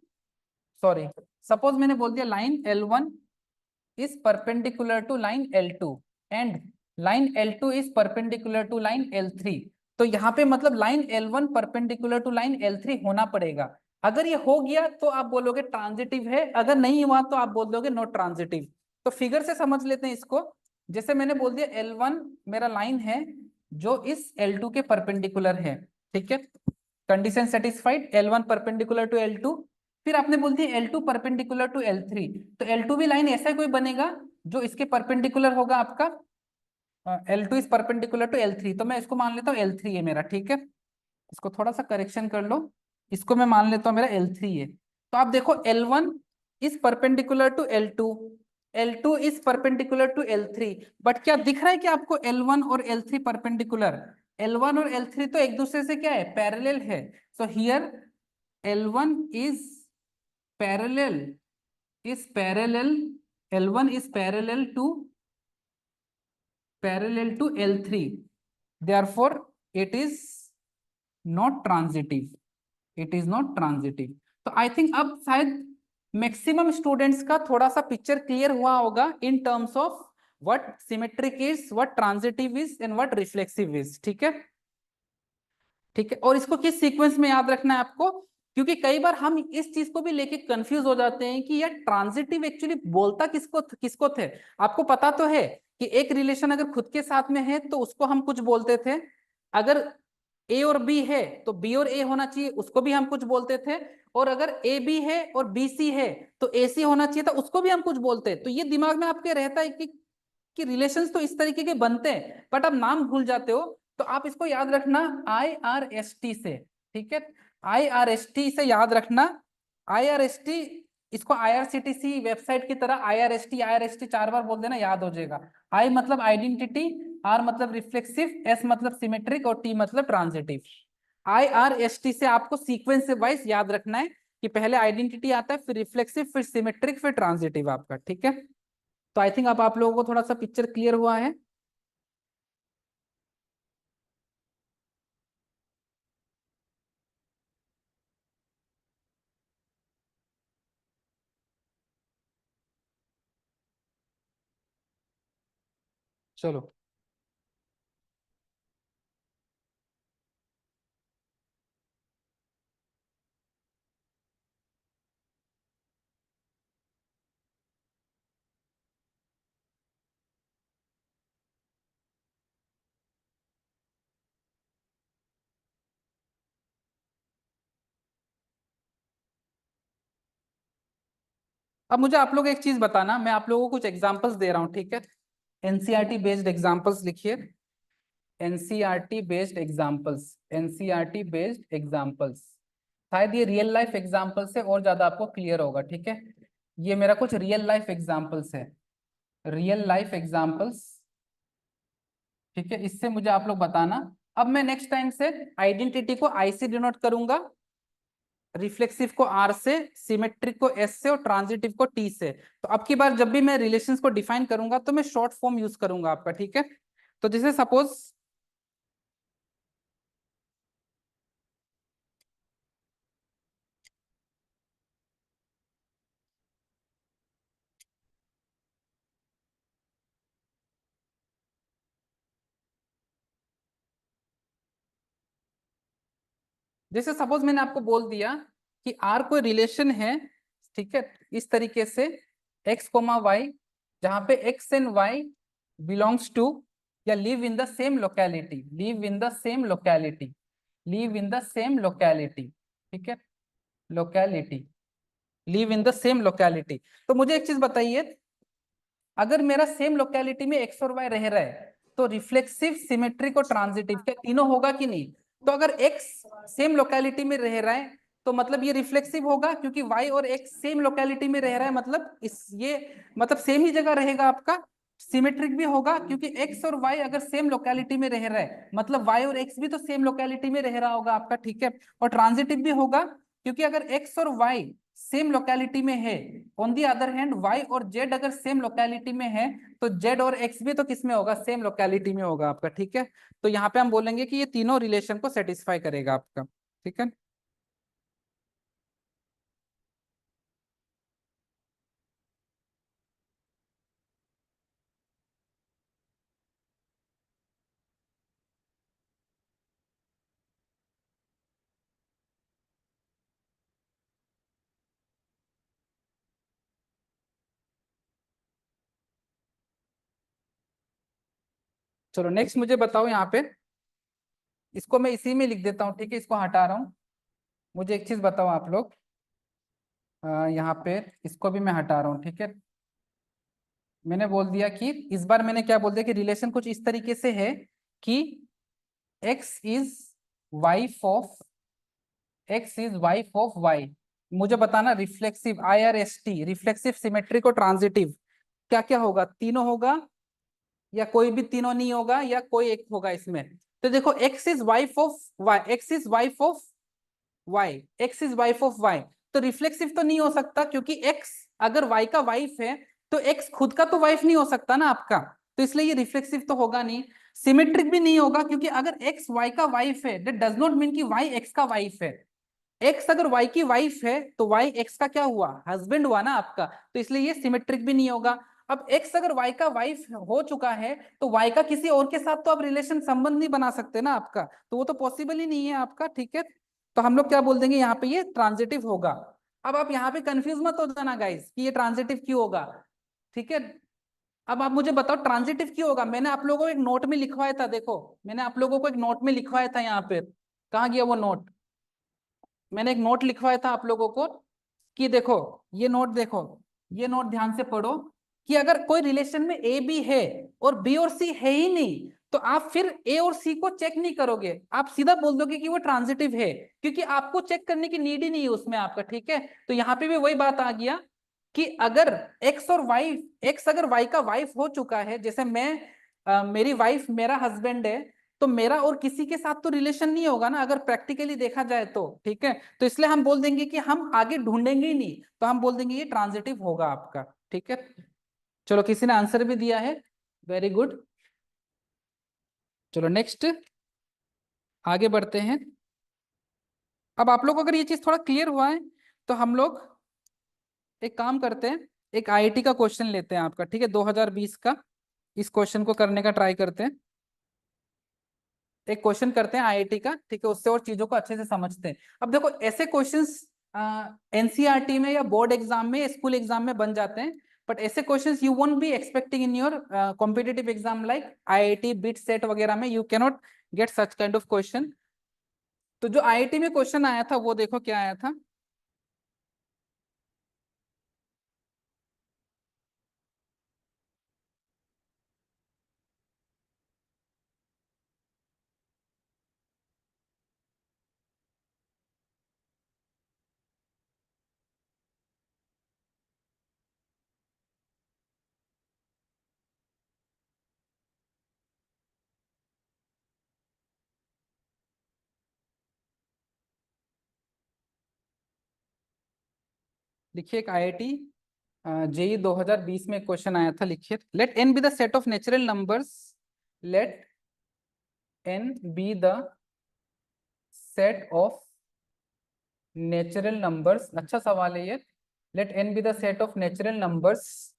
sorry, suppose मैंने बोल दिया line L1 is perpendicular to line L2 and line L2 is perpendicular to line L3। तो यहाँ पे मतलब line L1 perpendicular to line L3 होना पड़ेगा। अगर ये हो गया तो आप बोलोगे ट्रांजिटिव है, अगर नहीं हुआ तो आप बोल दोगे नॉट ट्रांजिटिव। तो फिगर से समझ लेते हैं इसको। जैसे मैंने बोल दिया L1 मेरा लाइन है जो इस L2 के परपेंडिकुलर है, ठीक है, condition satisfied, L1 perpendicular to L2। फिर आपने बोल दिया L2 परपेंडिकुलर टू L3, तो L2 भी लाइन ऐसा कोई बनेगा जो इसके परपेंडिकुलर होगा आपका, L2 is perpendicular to L3, तो मैं इसको मान लेता हूँ L3 है मेरा, ठीक है। इसको थोड़ा सा करेक्शन कर लो, इसको मैं मान लेता हूँ मेरा L3 है। तो आप देखो L1 is perpendicular to L2, L2 is perpendicular to L3, but क्या दिख रहा है कि आपको L1 और L3 परपेंडिकुलर, L1 और L3 तो एक दूसरे से क्या है, पैरेलल है। So here L1 is parallel is parallel, L1 is parallel to L3, therefore it is not transitive, it is not transitive। तो आई थिंक अब शायद मैक्सिमम स्टूडेंट्स का थोड़ा सा पिक्चर क्लियर हुआ होगा in terms of what symmetric is, what transitive is and what reflexive is, ठीक है, ठीक है। और इसको किस सीक्वेंस में याद रखना है आपको, क्योंकि कई बार हम इस चीज को भी लेके कंफ्यूज हो जाते हैं कि यार ट्रांजिटिव एक्चुअली बोलता किसको किसको थे। आपको पता तो है कि एक रिलेशन अगर खुद के साथ में है तो उसको हम कुछ बोलते थे, अगर ए और बी है तो बी और ए होना चाहिए, उसको भी हम कुछ बोलते थे, और अगर ए बी है और बी सी है तो ए सी होना चाहिए था, उसको भी हम कुछ बोलते हैं। तो ये दिमाग में आपके रहता है कि रिलेशंस तो इस तरीके के बनते हैं, बट आप नाम भूल जाते हो। तो आप इसको याद रखना IRST से, ठीक है, IRST से याद रखना। IRST, इसको IRCTC वेबसाइट की तरह IRST IRST 4 बार बोल देना, याद हो जाएगा। I मतलब आइडेंटिटी, R मतलब रिफ्लेक्सिव, S मतलब सिमेट्रिक और T मतलब ट्रांजिटिव। IRST से आपको सीक्वेंस वाइज याद रखना है कि पहले आइडेंटिटी आता है, फिर रिफ्लेक्सिव, फिर सिमेट्रिक, फिर ट्रांजिटिव आपका, ठीक है। तो आई थिंक अब आप लोगों को थोड़ा सा पिक्चर क्लियर हुआ है। चलो, अब मुझे आप लोग एक चीज बताना, मैं आप लोगों को कुछ एग्जांपल्स दे रहा हूँ, ठीक है। एनसीईआरटी बेस्ड एग्जांपल्स लिखिए, NCERT based examples, NCERT based examples. शायद ये रियल लाइफ एग्जांपल से और ज्यादा आपको क्लियर होगा, ठीक है। ये मेरा कुछ रियल लाइफ एग्जांपल्स है, रियल लाइफ एग्जांपल्स, ठीक है। इससे मुझे आप लोग बताना। अब मैं नेक्स्ट टाइम से आइडेंटिटी को आई से डिनोट करूंगा, रिफ्लेक्सिव को आर से, सिमेट्रिक को एस से और ट्रांजिटिव को टी से। तो अब की बार जब भी मैं रिलेशंस को डिफाइन करूंगा तो मैं शॉर्ट फॉर्म यूज करूंगा आपका, ठीक है। तो जैसे सपोज, जैसे सपोज मैंने आपको बोल दिया कि आर कोई रिलेशन है, ठीक है, इस तरीके से एक्स कोमा वाई, जहां पे x and y belongs to या live in the same locality, live in the same locality, live in the same locality, ठीक है, locality, live in the same locality. तो मुझे एक चीज बताइए, अगर मेरा सेम लोकेलिटी में एक्स और वाई रह रहा है तो रिफ्लेक्सिव, सिमेट्रिक और ट्रांजिटिव क्या तीनों होगा कि नहीं? तो अगर एक्स सेम लोकेलिटी में रह रहा है तो मतलब ये रिफ्लेक्सिव होगा, क्योंकि वाई और एक्स सेम लोकेलिटी में रह रहा है, मतलब इस ये मतलब सेम ही जगह रहेगा आपका। सिमेट्रिक भी होगा क्योंकि एक्स और वाई अगर सेम लोकेलिटी में रह रहा है मतलब वाई और एक्स भी तो सेम लोकेलिटी में रह रहा होगा आपका, ठीक है। और ट्रांजिटिव भी होगा क्योंकि अगर एक्स और वाई सेम लोकेलिटी में है, on the other hand y और जेड अगर सेम लोकेलिटी में है तो जेड और एक्स भी तो किस में होगा, सेम लोकेलिटी में होगा आपका, ठीक है। तो यहाँ पे हम बोलेंगे कि ये तीनों रिलेशन को सेटिस्फाई करेगा आपका, ठीक है। चलो नेक्स्ट मुझे बताओ यहाँ पे, इसको मैं इसी में लिख देता हूँ, ठीक है, इसको हटा रहा हूँ। मुझे एक चीज बताओ आप लोग, यहाँ पे इसको भी मैं हटा रहा हूँ, ठीक है। मैंने बोल दिया कि इस बार मैंने क्या बोल दिया कि रिलेशन कुछ इस तरीके से है कि x is wife of, x is wife of y. मुझे बताना reflexive, I R S T, reflexive, symmetric और ट्रांजिटिव क्या क्या होगा, तीनों होगा या कोई भी तीनों नहीं होगा या कोई एक होगा इसमें? तो देखो x is wife of y, x is wife of y, x is wife of y, तो रिफ्लेक्सिव तो नहीं हो सकता क्योंकि एक्स अगर वाई का वाइफ है तो एक्स खुद का तो वाइफ नहीं हो सकता ना आपका, तो इसलिए ये रिफ्लेक्सिव तो होगा नहीं। सिमेट्रिक भी नहीं होगा क्योंकि अगर एक्स वाई का वाइफ है दैट डज नॉट मीन कि वाई एक्स का वाइफ है। एक्स अगर वाई की वाइफ है तो वाई एक्स का क्या हुआ, हस्बैंड हुआ ना आपका, तो इसलिए ये सिमेट्रिक भी नहीं होगा। अब एक्स अगर वाई का वाइफ हो चुका है तो वाई का किसी और के साथ तो आप रिलेशन संबंध नहीं बना सकते ना आपका, तो वो तो पॉसिबल ही नहीं है आपका, ठीक है। तो हम लोग क्या बोल देंगे यहाँ पे, ये ट्रांजिटिव होगा। अब आप यहाँ पे कंफ्यूज मत हो जाना गाइस कि ये ट्रांजिटिव क्यों होगा, ठीक है। अब आप मुझे बताओ ट्रांजिटिव क्यों होगा, मैंने आप लोगों को एक नोट में लिखवाया था, देखो मैंने आप लोगों को एक नोट में लिखवाया था यहाँ पे, कहाँ गया वो नोट? मैंने एक नोट लिखवाया था आप लोगों को कि देखो, ये नोट देखो, ये नोट ध्यान से पढ़ो कि अगर कोई रिलेशन में ए बी है और बी और सी है ही नहीं तो आप फिर ए और सी को चेक नहीं करोगे, आप सीधा बोल दोगे कि वो ट्रांजिटिव है, क्योंकि आपको चेक करने की नीड ही नहीं है उसमें आपका, ठीक है। तो यहाँ पे भी वही बात आ गया कि अगर एक्स और वाई, एक्स अगर वाई का वाइफ हो चुका है, जैसे मैं मेरी वाइफ मेरा हस्बैंड है, तो मेरा और किसी के साथ तो रिलेशन नहीं होगा ना अगर प्रैक्टिकली देखा जाए तो, ठीक है। तो इसलिए हम बोल देंगे कि हम आगे ढूंढेंगे ही नहीं, तो हम बोल देंगे ये ट्रांजिटिव होगा आपका, ठीक है। चलो किसी ने आंसर भी दिया है, वेरी गुड। चलो नेक्स्ट आगे बढ़ते हैं। अब आप लोग को अगर ये चीज थोड़ा क्लियर हुआ है तो हम लोग एक काम करते हैं, एक आईआईटी का क्वेश्चन लेते हैं आपका, ठीक है, 2020 का। इस क्वेश्चन को करने का ट्राई करते हैं, एक क्वेश्चन करते हैं आईआईटी का, ठीक है, उससे और चीजों को अच्छे से समझते हैं। अब देखो ऐसे क्वेश्चंस एनसीईआरटी में या बोर्ड एग्जाम में, स्कूल एग्जाम में बन जाते हैं, बट ऐसे questions you won't be expecting in your competitive exam like IIT bit set वगैरह में, you cannot get such kind of question. तो जो आईआईटी में क्वेश्चन आया था वो देखो क्या आया था। लिखिए एक आईआईटी जेई 2020 में क्वेश्चन आया था, लिखिए let N be the set of natural numbers, let N be the set of natural numbers, अच्छा सवाल है ये, let N be the set of natural numbers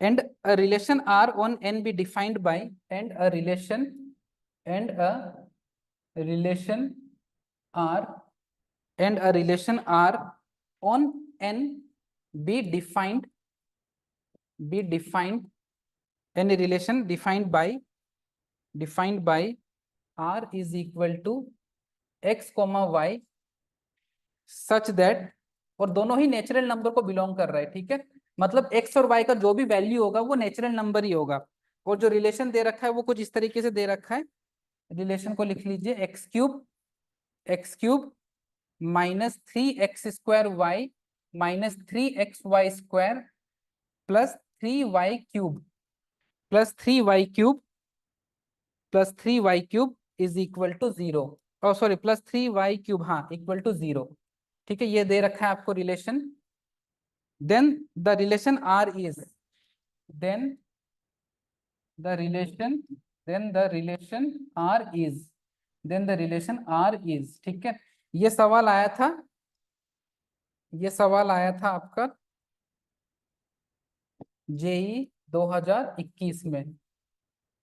and a relation r on n be defined by and a relation r and a relation r on n be defined any relation defined by r is equal to x comma y such that, और दोनों ही natural number को belong कर रहा है, ठीक है, मतलब x और y का जो भी वैल्यू होगा वो नेचुरल नंबर ही होगा। और जो रिलेशन दे रखा है वो कुछ इस तरीके से दे रखा है, रिलेशन को लिख लीजिए x cube minus 3x² y minus 3xy² plus 3y³ plus 3y³ is equal to 0, और सॉरी प्लस 3y³, हाँ, इक्वल टू 0, ठीक है, ये दे रखा है आपको relation. Then the relation R is, then the relation R is, ठीक है, ये सवाल आया था, आपका जेई 2021 में,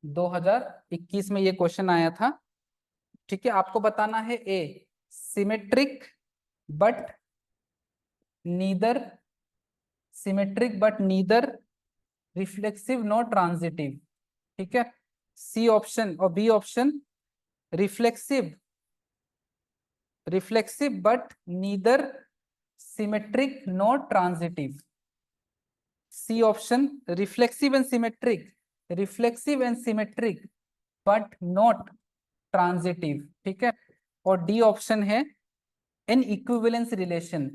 2021 में ये क्वेश्चन आया था, ठीक है। आपको बताना है A symmetric but neither reflexive not transitive, ठीक है, सी ऑप्शन और B option reflexive but neither symmetric not transitive, C option reflexive and symmetric but not transitive, ठीक है, और डी ऑप्शन है एन इक्विवेलेंस रिलेशन,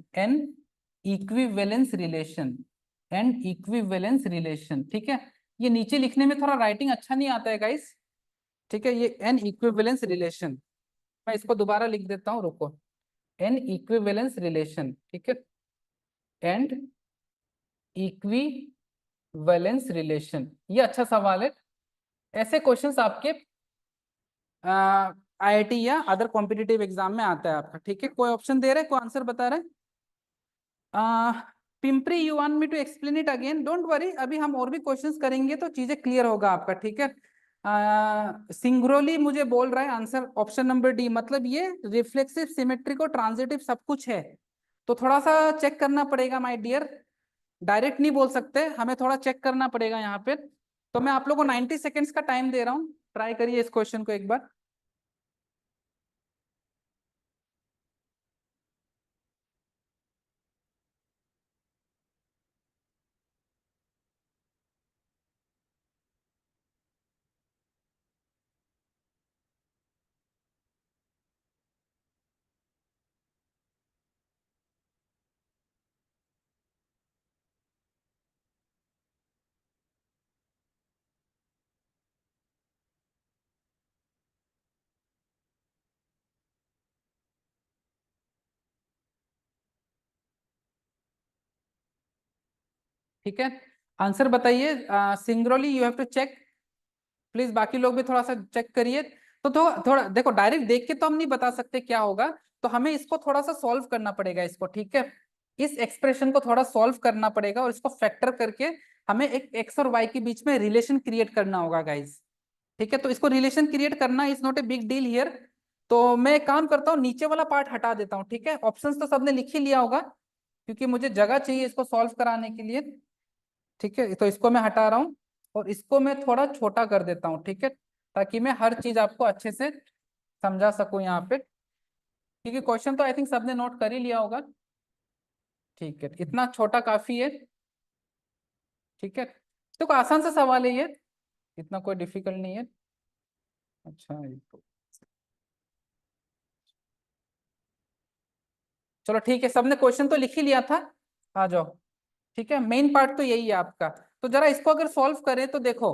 ठीक है। ये नीचे लिखने में थोड़ा राइटिंग अच्छा नहीं आता है गाइस, ठीक है, ये एन इक्विवेलेंस रिलेशन, मैं इसको दोबारा लिख देता हूँ, रुको, एन इक्विवेलेंस रिलेशन, ठीक है, एंड इक्विवेलेंस रिलेशन, ये अच्छा सवाल है। ऐसे क्वेश्चंस आपके आईआईटी या अदर कॉम्पिटिटिव एग्जाम में आता है आपका, ठीक है। कोई ऑप्शन दे रहे हैं, कोई आंसर बता रहे हैं? Pimpri, you want me to explain it again? Don't worry, अभी हम और भी क्वेश्चंस करेंगे तो चीजें क्लियर होगा आपका, ठीक है। सिंग्रोली मुझे बोल रहा है आंसर ऑप्शन नंबर डी, मतलब ये रिफ्लेक्सिव, सिमेट्रिक और ट्रांजिटिव सब कुछ है, तो थोड़ा सा चेक करना पड़ेगा माय डियर, डायरेक्ट नहीं बोल सकते, हमें थोड़ा चेक करना पड़ेगा यहाँ पे। तो मैं आप लोगों को 90 सेकेंड्स का टाइम दे रहा हूँ, ट्राई करिए इस क्वेश्चन को एक बार। ठीक है, आंसर बताइए। Singrauli you have to check please, बाकी लोग भी थोड़ा सा चेक करिए। तो थोड़ा देखो, डायरेक्ट देख के तो हम नहीं बता सकते क्या होगा, तो हमें इसको थोड़ा सा सॉल्व करना पड़ेगा इसको, ठीक है, इस एक्सप्रेशन को थोड़ा सॉल्व करना पड़ेगा और इसको फैक्टर करके हमें एक एक्स और वाई के बीच में रिलेशन क्रिएट करना होगा गाइज, ठीक है। तो इसको रिलेशन क्रिएट करना is not a big deal here, तो मैं काम करता हूँ, नीचे वाला पार्ट हटा देता हूँ, ठीक है। ऑप्शंस तो सबने लिख ही लिया होगा, क्योंकि मुझे जगह चाहिए इसको सॉल्व कराने के लिए, ठीक है, तो इसको मैं हटा रहा हूँ और इसको मैं थोड़ा छोटा कर देता हूँ, ठीक है, ताकि मैं हर चीज आपको अच्छे से समझा सकूं यहाँ पे, क्योंकि क्वेश्चन तो आई थिंक सबने नोट कर ही लिया होगा, ठीक है, इतना छोटा काफी है, ठीक है। तो कोई आसान सा सवाल है ये, इतना कोई डिफिकल्ट नहीं है। अच्छा, ये तो चलो ठीक है, सबने क्वेश्चन तो लिख ही लिया था, आ जाओ, ठीक है, मेन पार्ट तो यही है आपका। तो जरा इसको अगर सॉल्व करें तो देखो,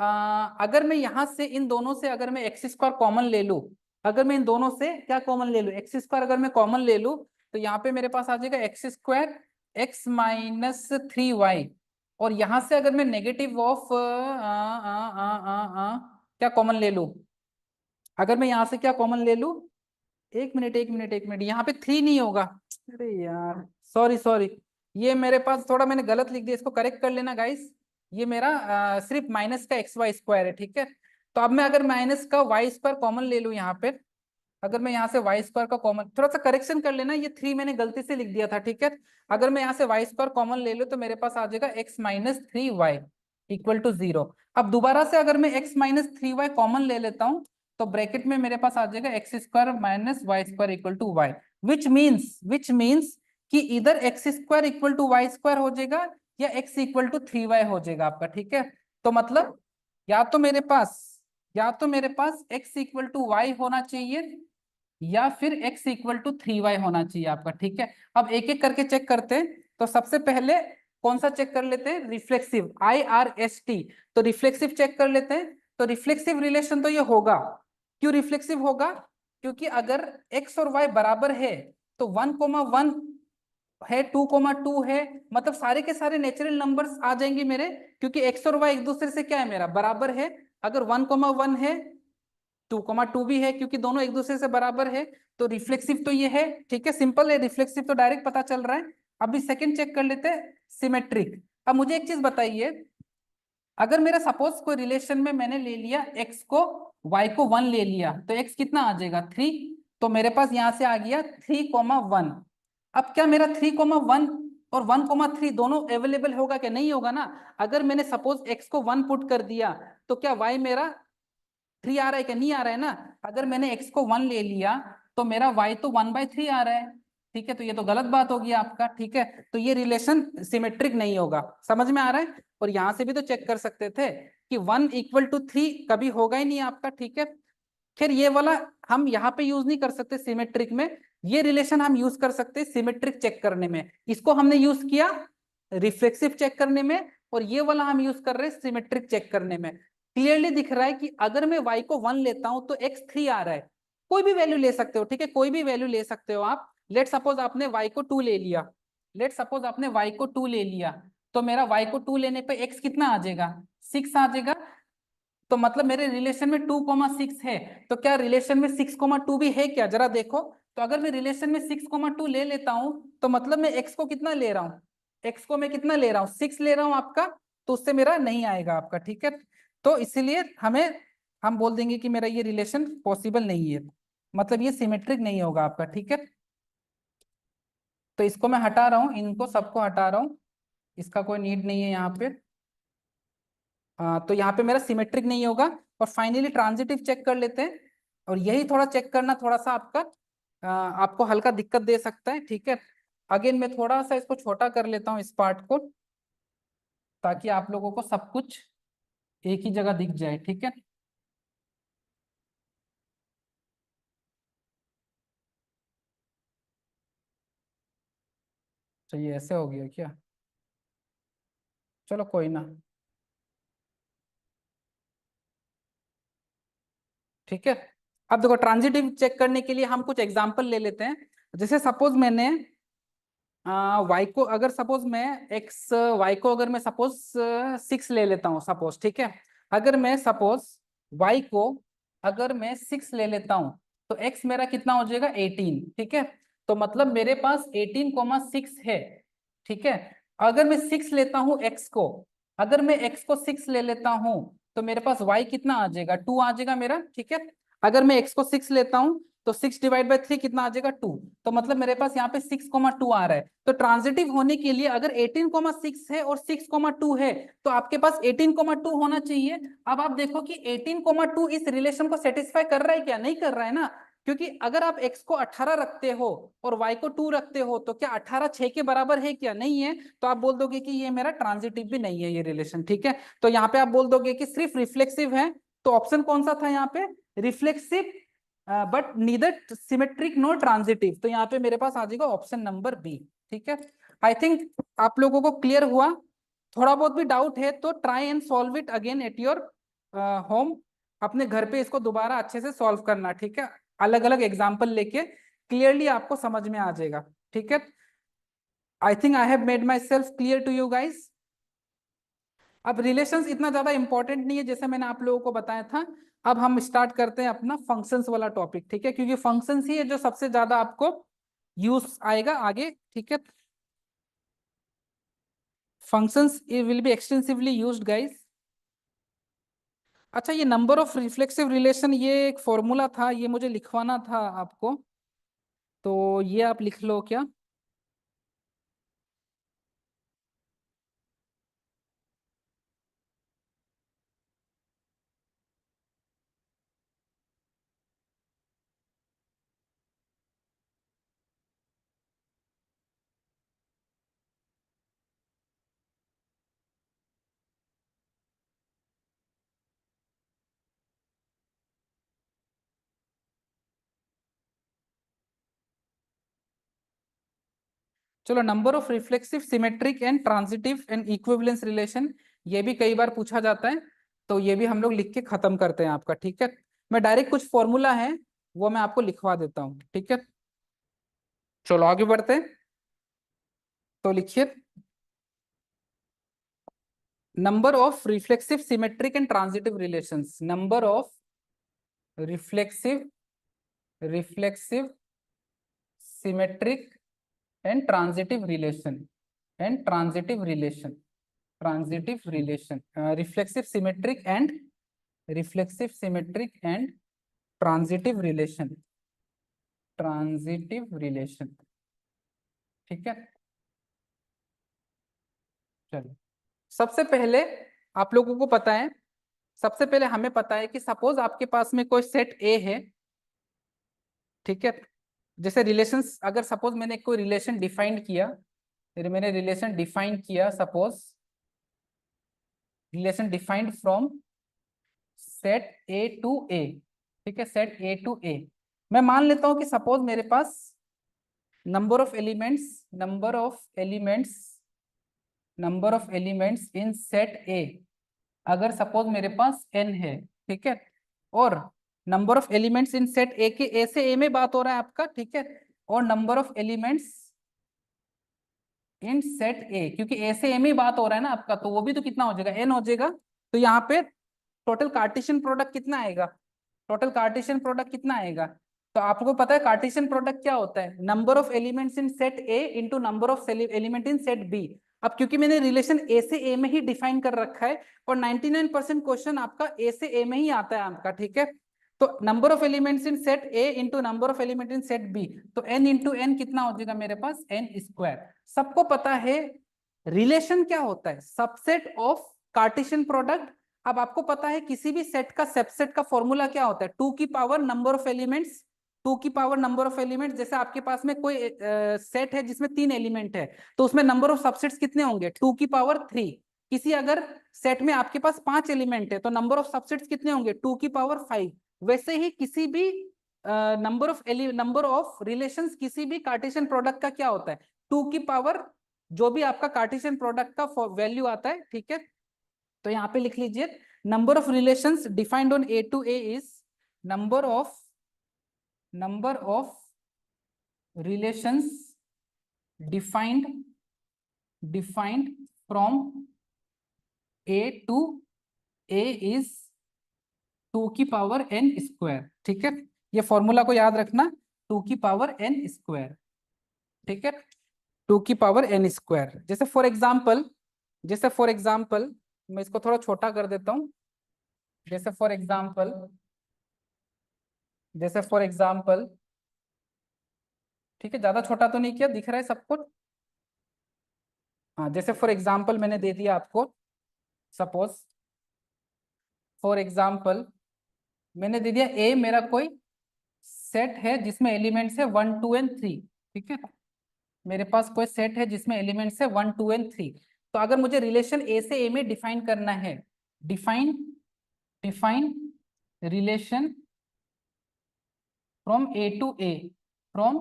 अगर मैं यहाँ से इन दोनों से अगर मैं x² कॉमन ले लूं, अगर मैं इन दोनों से क्या कॉमन ले लूं, x² अगर मैं कॉमन ले लूं, तो यहाँ पे मेरे पास आ जाएगा x² एक्स माइनस 3y, और यहां से अगर मैं नेगेटिव ऑफ क्या कॉमन ले लूं, अगर मैं यहां से क्या कॉमन ले लूं, एक मिनट एक मिनट एक मिनट, यहाँ पे 3 नहीं होगा, अरे यार सॉरी सॉरी, ये मेरे पास थोड़ा मैंने गलत लिख दिया, इसको करेक्ट कर लेना गाइस। ये मेरा सिर्फ माइनस का एक्स वाई स्क्वायर है, ठीक है। तो अब मैं अगर माइनस का वाई स्क्वायर कॉमन ले लूं यहाँ पे, अगर मैं यहाँ से वाई स्क्वायर का कॉमन, थोड़ा सा करेक्शन कर लेना, ये 3 मैंने गलती से लिख दिया था, ठीक है। अगर मैं यहाँ से वाई स्क्वायर कॉमन ले लूं तो मेरे पास आ जाएगा x minus 3y equal to 0। अब दोबारा से अगर मैं एक्स माइनस 3y कॉमन ले लेता हूँ, तो ब्रैकेट में मेरे पास आ जाएगा x square minus y square equal to y, which means कि इधर x square equal to y square हो जाएगा, या एक्स इक्वल टू 3y हो जाएगा आपका, ठीक है। तो मतलब या तो मेरे पास या तो मेरे पास x इक्वल टू वाई होना चाहिए, या फिर x इक्वल टू 3y होना चाहिए आपका, ठीक है। अब एक एक करके चेक करते हैं। तो सबसे पहले कौन सा चेक कर लेते हैं, रिफ्लेक्सिव, IRST। तो रिफ्लेक्सिव चेक कर लेते हैं। तो रिफ्लेक्सिव रिलेशन तो ये होगा, क्यों रिफ्लेक्सिव होगा, क्योंकि अगर x और y बराबर है तो 1,1 है, 2,2 है, मतलब सारे के सारे नेचुरल नंबर्स आ जाएंगे मेरे, क्योंकि x और y एक दूसरे से क्या है, मेरा बराबर है। अगर 1,1 है, 2,2 भी है, क्योंकि दोनों एक दूसरे से बराबर है, तो रिफ्लेक्सिव तो ये है, ठीक है, सिंपल है, रिफ्लेक्सिव तो डायरेक्ट पता चल रहा है। अभी सेकंड चेक कर लेते हैं, सिमेट्रिक। अब मुझे एक चीज बताइए, अगर मेरा सपोज कोई रिलेशन में मैंने ले लिया x को, y को 1 ले लिया, तो x कितना आ जाएगा, 3। तो मेरे पास यहां से आ गया 3,1। अब क्या मेरा 3,1 और 1,3 दोनों अवेलेबल होगा, क्या नहीं होगा ना। अगर मैंने सपोज x को 1 पुट कर दिया, तो क्या y मेरा 3 आ रहा है, क्या नहीं आ रहा है ना। अगर मैंने x को 1 ले लिया, तो मेरा y तो 1/3 आ रहा है, ठीक है। तो ये तो गलत बात होगी आपका, ठीक है। तो ये रिलेशन सिमेट्रिक नहीं होगा, समझ में आ रहा है। और यहां से भी तो चेक कर सकते थे कि 1 इक्वल टू 3 कभी होगा ही नहीं आपका, ठीक है। खैर ये वाला हम यहाँ पे यूज नहीं कर सकते सिमेट्रिक में, ये रिलेशन हम यूज कर सकते हैं सिमेट्रिक चेक करने में। इसको हमने यूज किया रिफ्लेक्सिव चेक करने में, और ये वाला हम यूज कर रहे हैं सिमेट्रिक चेक करने में। क्लियरली दिख रहा है कि अगर मैं y को 1 लेता हूं तो x 3 आ रहा है, कोई भी वैल्यू ले सकते हो, ठीक है, कोई भी वैल्यू ले सकते हो आप। लेट सपोज आपने y को 2 ले लिया, तो मेरा y को 2 लेने पे x कितना आ जाएगा, 6 आ जाएगा। तो मतलब मेरे रिलेशन में 2,6 है, तो क्या रिलेशन में 6,2 भी है क्या, जरा देखो। तो अगर मैं रिलेशन में 6,2 ले लेता हूं, तो मतलब मैं x को कितना ले रहा हूँ, x को मैं कितना ले रहा हूँ, 6 ले रहा हूँ आपका। तो उससे मेरा नहीं आएगा आपका, ठीक है। तो इसलिए हम बोल देंगे कि मेरा ये रिलेशन पॉसिबल नहीं है, मतलब ये सिमेट्रिक नहीं होगा आपका, ठीक है। तो इसको मैं हटा रहा हूँ, इनको सबको हटा रहा हूँ, इसका कोई नीड नहीं है यहाँ पे। तो यहाँ पे मेरा सिमेट्रिक नहीं होगा। और फाइनली ट्रांजिटिव चेक कर लेते हैं, और यही थोड़ा चेक करना थोड़ा सा आपको हल्का दिक्कत दे सकता है, ठीक है। अगेन मैं थोड़ा सा इसको छोटा कर लेता हूँ इस पार्ट को, ताकि आप लोगों को सब कुछ एक ही जगह दिख जाए, ठीक है। तो ये ऐसे हो गया क्या, चलो कोई ना, ठीक है। अब देखो ट्रांजिटिव चेक करने के लिए हम कुछ एग्जांपल ले लेते हैं। जैसे सपोज मैंने वाई को, अगर सपोज मैं एक्स वाई को अगर मैं सपोज 6 ले लेता हूँ सपोज, ठीक है। अगर मैं सपोज वाई को अगर मैं 6 ले लेता हूँ, तो एक्स मेरा कितना हो जाएगा, 18, ठीक है। तो मतलब मेरे पास 18,6 है, ठीक है। अगर मैं 6 लेता हूँ एक्स को, अगर मैं एक्स को 6 ले लेता हूँ, तो मेरे पास वाई कितना आ जाएगा, 2 आ जाएगा मेरा, ठीक है। अगर मैं एक्स को 6 लेता हूँ, तो 6/3 कितना आ जाएगा, 2। तो मतलब मेरे पास यहाँ पे 6,2 आ रहा है। तो ट्रांजिटिव होने के लिए अगर 18,6 है और 6,2 है, तो आपके पास 18,2 होना चाहिए। अब आप देखो कि 18,2 इस रिलेशन को सेटिस्फाई कर रहा है क्या, नहीं कर रहा है ना। क्योंकि अगर आप x को 18 रखते हो और y को 2 रखते हो, तो क्या 18 6 के बराबर है क्या, नहीं है। तो आप बोल दोगे कि ये मेरा ट्रांजिटिव भी नहीं है ये रिलेशन, ठीक है। तो यहाँ पे आप बोल दोगे कि सिर्फ रिफ्लेक्सिव है। तो ऑप्शन कौन सा था यहाँ पे, reflexive but neither symmetric no transitive. तो यहाँ पे मेरे पास आ जाएगा ऑप्शन नंबर बी, ठीक है। आई थिंक आप लोगों को क्लियर हुआ। थोड़ा बहुत भी डाउट है तो try and solve it again at your home, अपने घर पे इसको दोबारा अच्छे से सॉल्व करना, ठीक है। अलग अलग एग्जाम्पल लेके क्लियरली आपको समझ में आ जाएगा, ठीक है। I think I have made myself clear to you guys. अब रिलेशंस इतना ज्यादा इंपॉर्टेंट नहीं है जैसे मैंने आप लोगों को बताया था। अब हम स्टार्ट करते हैं अपना फंक्शंस वाला टॉपिक, ठीक है, क्योंकि फंक्शंस ही है जो सबसे ज्यादा आपको यूज आएगा आगे, ठीक है। Functions will be extensively used guys. अच्छा, ये नंबर ऑफ रिफ्लेक्सिव रिलेशन, ये एक फॉर्मूला था, ये मुझे लिखवाना था आपको, तो ये आप लिख लो क्या। चलो, number of reflexive symmetric and transitive and equivalence relation, ये भी कई बार पूछा जाता है, तो ये भी हम लोग लिख के खत्म करते हैं आपका, ठीक है। मैं डायरेक्ट कुछ फॉर्मूला है वो मैं आपको लिखवा देता हूँ, ठीक है। चलो आगे बढ़ते हैं, तो लिखिए, number of reflexive symmetric and transitive relations, number of reflexive reflexive symmetric and transitive relation, and transitive relation, transitive relation, reflexive symmetric and reflexive symmetric and transitive relation, transitive relation, ठीक है। चलो, सबसे पहले आप लोगों को पता है, सबसे पहले हमें पता है कि सपोज आपके पास में कोई सेट ए है, ठीक है। जैसे रिलेशंस, अगर सपोज मैंने कोई रिलेशन डिफाइन किया, फिर मैंने रिलेशन डिफाइन किया, suppose relation defined from set A to A, ठीक है, सेट ए टू ए। मैं मान लेता हूं कि सपोज मेरे पास number of elements, number of elements, number of elements in set A, अगर सपोज मेरे पास n है, ठीक है, और number of elements in set A के ए से ए में बात हो रहा है आपका, ठीक है, और number of elements in set ए, क्योंकि ए से ए में ही बात हो रहा है ना आपका, तो वो भी तो कितना हो जाएगा, n हो जाएगा। तो यहाँ पे टोटल कार्टेशियन प्रोडक्ट कितना आएगा, टोटल कार्टेशियन प्रोडक्ट कितना आएगा। तो आपको पता है कार्टेशियन प्रोडक्ट क्या होता है, number of elements in set A into number of element in set B. अब क्योंकि मैंने रिलेशन ए से ए में ही डिफाइन कर रखा है, और 99% क्वेश्चन आपका ए से ए में ही आता है आपका, ठीक है। तो number of elements in set A into number of element in set B, तो n इंटू एन कितना हो जाएगा मेरे पास, n स्क्वायर। सबको पता है रिलेशन क्या होता है, सबसेट ऑफ कार्टेशियन प्रोडक्ट। अब आपको पता है किसी भी सेट का सबसेट का फॉर्मूला क्या होता है, 2 की पावर नंबर ऑफ एलिमेंट्स, 2 की पावर नंबर ऑफ एलिमेंट्स। जैसे आपके पास में कोई सेट है जिसमें 3 एलिमेंट है, तो उसमें नंबर ऑफ सबसेट्स कितने होंगे, 2 की पावर 3। किसी अगर सेट में आपके पास 5 एलिमेंट है, तो नंबर ऑफ सबसेट्स कितने होंगे, 2 की पावर 5। वैसे ही किसी भी नंबर ऑफ रिलेशंस किसी भी कार्टेशियन प्रोडक्ट का क्या होता है, 2 की पावर, जो भी आपका कार्टेशियन प्रोडक्ट का वैल्यू आता है, ठीक है। तो यहाँ पे लिख लीजिए, number of relations defined on A to A is number of relations defined from A to A is 2 की पावर n स्क्वायर, ठीक है। ये फॉर्मूला को याद रखना, 2 की पावर n स्क्वायर, ठीक है, 2 की पावर n स्क्वायर। जैसे फॉर एग्जाम्पल मैं इसको थोड़ा छोटा कर देता हूं। जैसे फॉर एग्जाम्पल, ठीक है, ज्यादा छोटा तो नहीं किया, दिख रहा है सबको। हाँ, जैसे फॉर एग्जाम्पल मैंने दे दिया आपको, सपोज फॉर एग्जाम्पल मैंने दे दिया ए मेरा कोई सेट है जिसमें एलिमेंट्स है 1 2 एंड 3, ठीक है। मेरे पास कोई सेट है जिसमें एलिमेंट्स है 1 2 एंड 3। तो अगर मुझे रिलेशन ए से ए में डिफाइन करना है, define define relation from A to A, from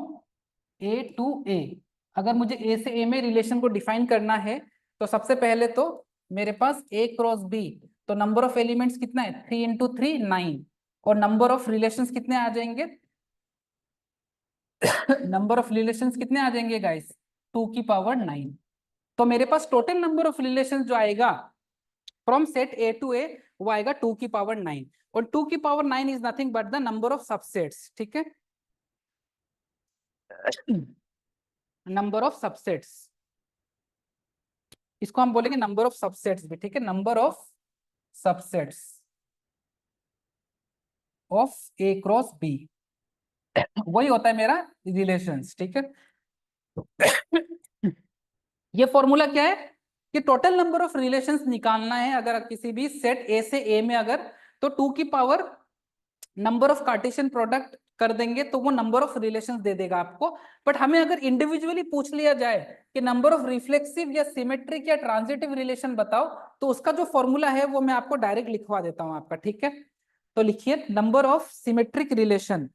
A to A, अगर मुझे ए से ए में रिलेशन को डिफाइन करना है, तो सबसे पहले तो मेरे पास ए क्रॉस बी, तो नंबर ऑफ एलिमेंट्स कितना है, 3 इंटू 3 9, और नंबर ऑफ रिलेशंस कितने आ जाएंगे नंबर ऑफ रिलेशंस कितने आ जाएंगे गाइस, 2 की पावर 9। तो मेरे पास टोटल नंबर ऑफ रिलेशन जो आएगा फ्रॉम सेट ए टू ए, वो आएगा 2 की पावर 9। और 2 की power 9 is nothing but the number of subsets, ठीक है, नंबर ऑफ सबसेट्स, इसको हम बोलेंगे नंबर ऑफ सबसेट्स भी, ठीक है, number of subsets of A cross B, वही होता है मेरा रिलेशंस, ठीक है। ये फॉर्मूला क्या है कि टोटल नंबर ऑफ रिलेशंस निकालना है अगर किसी भी सेट ए से ए में, अगर तो 2 की power number of Cartesian product कर देंगे तो वो नंबर ऑफ रिलेशंस दे देगा आपको। बट हमें अगर इंडिविजुअली पूछ लिया जाए कि नंबर ऑफ रिफ्लेक्सिव या सिमेट्रिक या ट्रांजिटिव रिलेशन बताओ, तो उसका जो फॉर्मूला है वो मैं आपको डायरेक्ट लिखवा देता हूं आपका, ठीक है। तो लिखिए number of symmetric relation,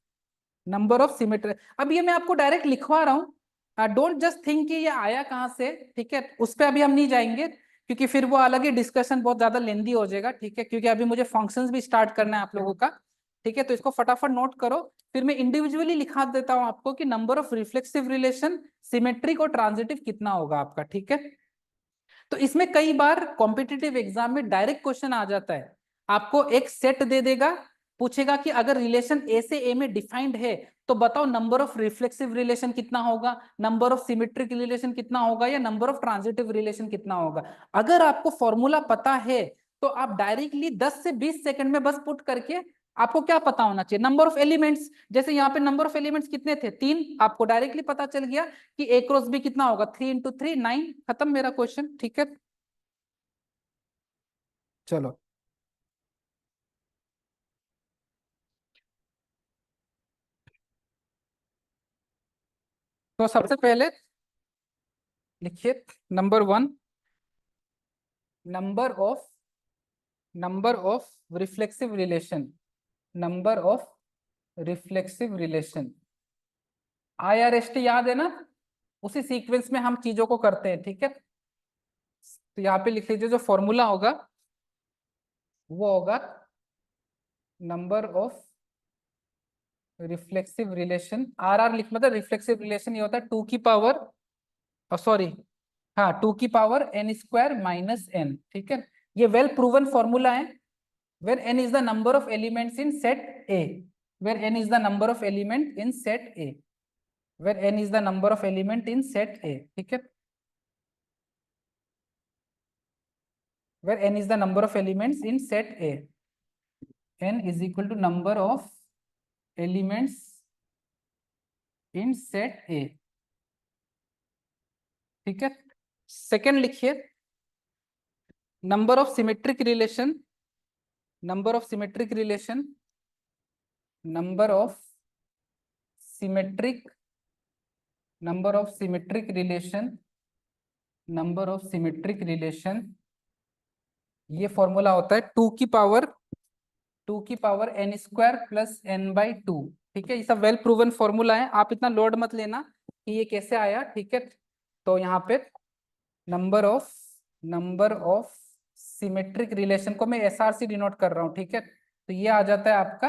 number of symmetric, अब ये मैं आपको डायरेक्ट लिखवा रहा हूँ, डोंट जस्ट थिंक कि ये आया कहाँ से, ठीक है, उस पर अभी हम नहीं जाएंगे क्योंकि फिर वो अलग ही डिस्कशन बहुत ज्यादा लेंदी हो जाएगा, ठीक है, क्योंकि अभी मुझे फंक्शंस भी स्टार्ट करना है आप लोगों का, ठीक है। तो इसको फटाफट नोट करो, फिर मैं इंडिविजुअली लिखा देता हूँ आपको कि number of reflexive relation, symmetric और ट्रांजिटिव कितना होगा आपका, ठीक है। तो इसमें कई बार कॉम्पिटिटिव एग्जाम में डायरेक्ट क्वेश्चन आ जाता है, आपको एक सेट दे देगा, पूछेगा कि अगर रिलेशन ए से ए में डिफाइंड है तो बताओ नंबर ऑफ रिफ्लेक्सिव रिलेशन कितना होगा, नंबर ऑफ सिमेट्रिक रिलेशन कितना होगा, या नंबर ऑफ ट्रांजिटिव रिलेशन कितना होगा। अगर आपको फॉर्मूला पता है तो आप डायरेक्टली 10 से 20 सेकंड में बस पुट करके, आपको क्या पता होना चाहिए, नंबर ऑफ एलिमेंट्स, जैसे यहाँ पे नंबर ऑफ एलिमेंट्स कितने थे, 3, आपको डायरेक्टली पता चल गया कि ए क्रॉस बी कितना होगा, 3 इंटू 3 9, खत्म मेरा क्वेश्चन, ठीक है। चलो तो सबसे पहले लिखिए number 1, number of reflexive relation, number of reflexive relation, IRST याद है ना, उसी सीक्वेंस में हम चीजों को करते हैं, ठीक है। तो यहाँ पे लिख लीजिए जो फॉर्मूला होगा वो होगा number of reflexive relation, RR लिख, मतलब रिफ्लेक्सिव रिलेशन ये होता है 2 की पावर, सॉरी, हाँ 2 की power n square minus n, ठीक है। ये वेल प्रूवन फॉर्मूला है, where n is the number of elements in set A, where n is the number of element in set A, where n is the number of element in set A, ठीक है, where n is the number of elements in set A, n is equal to number of elements in set A, ठीक है। Second लिखिए number of symmetric relation, number of symmetric relation, number of symmetric, number of symmetric relation, number of symmetric relation, ये formula होता है 2 की power n square plus n/2, ठीक है। ये सब वेल प्रूवन फॉर्मूला है, आप इतना लोड मत लेना कि ये कैसे आया, ठीक है। तो यहाँ पे नंबर ऑफ सिमेट्रिक रिलेशन को मैं SR से डिनोट कर रहा हूँ, ठीक है। तो ये आ जाता है आपका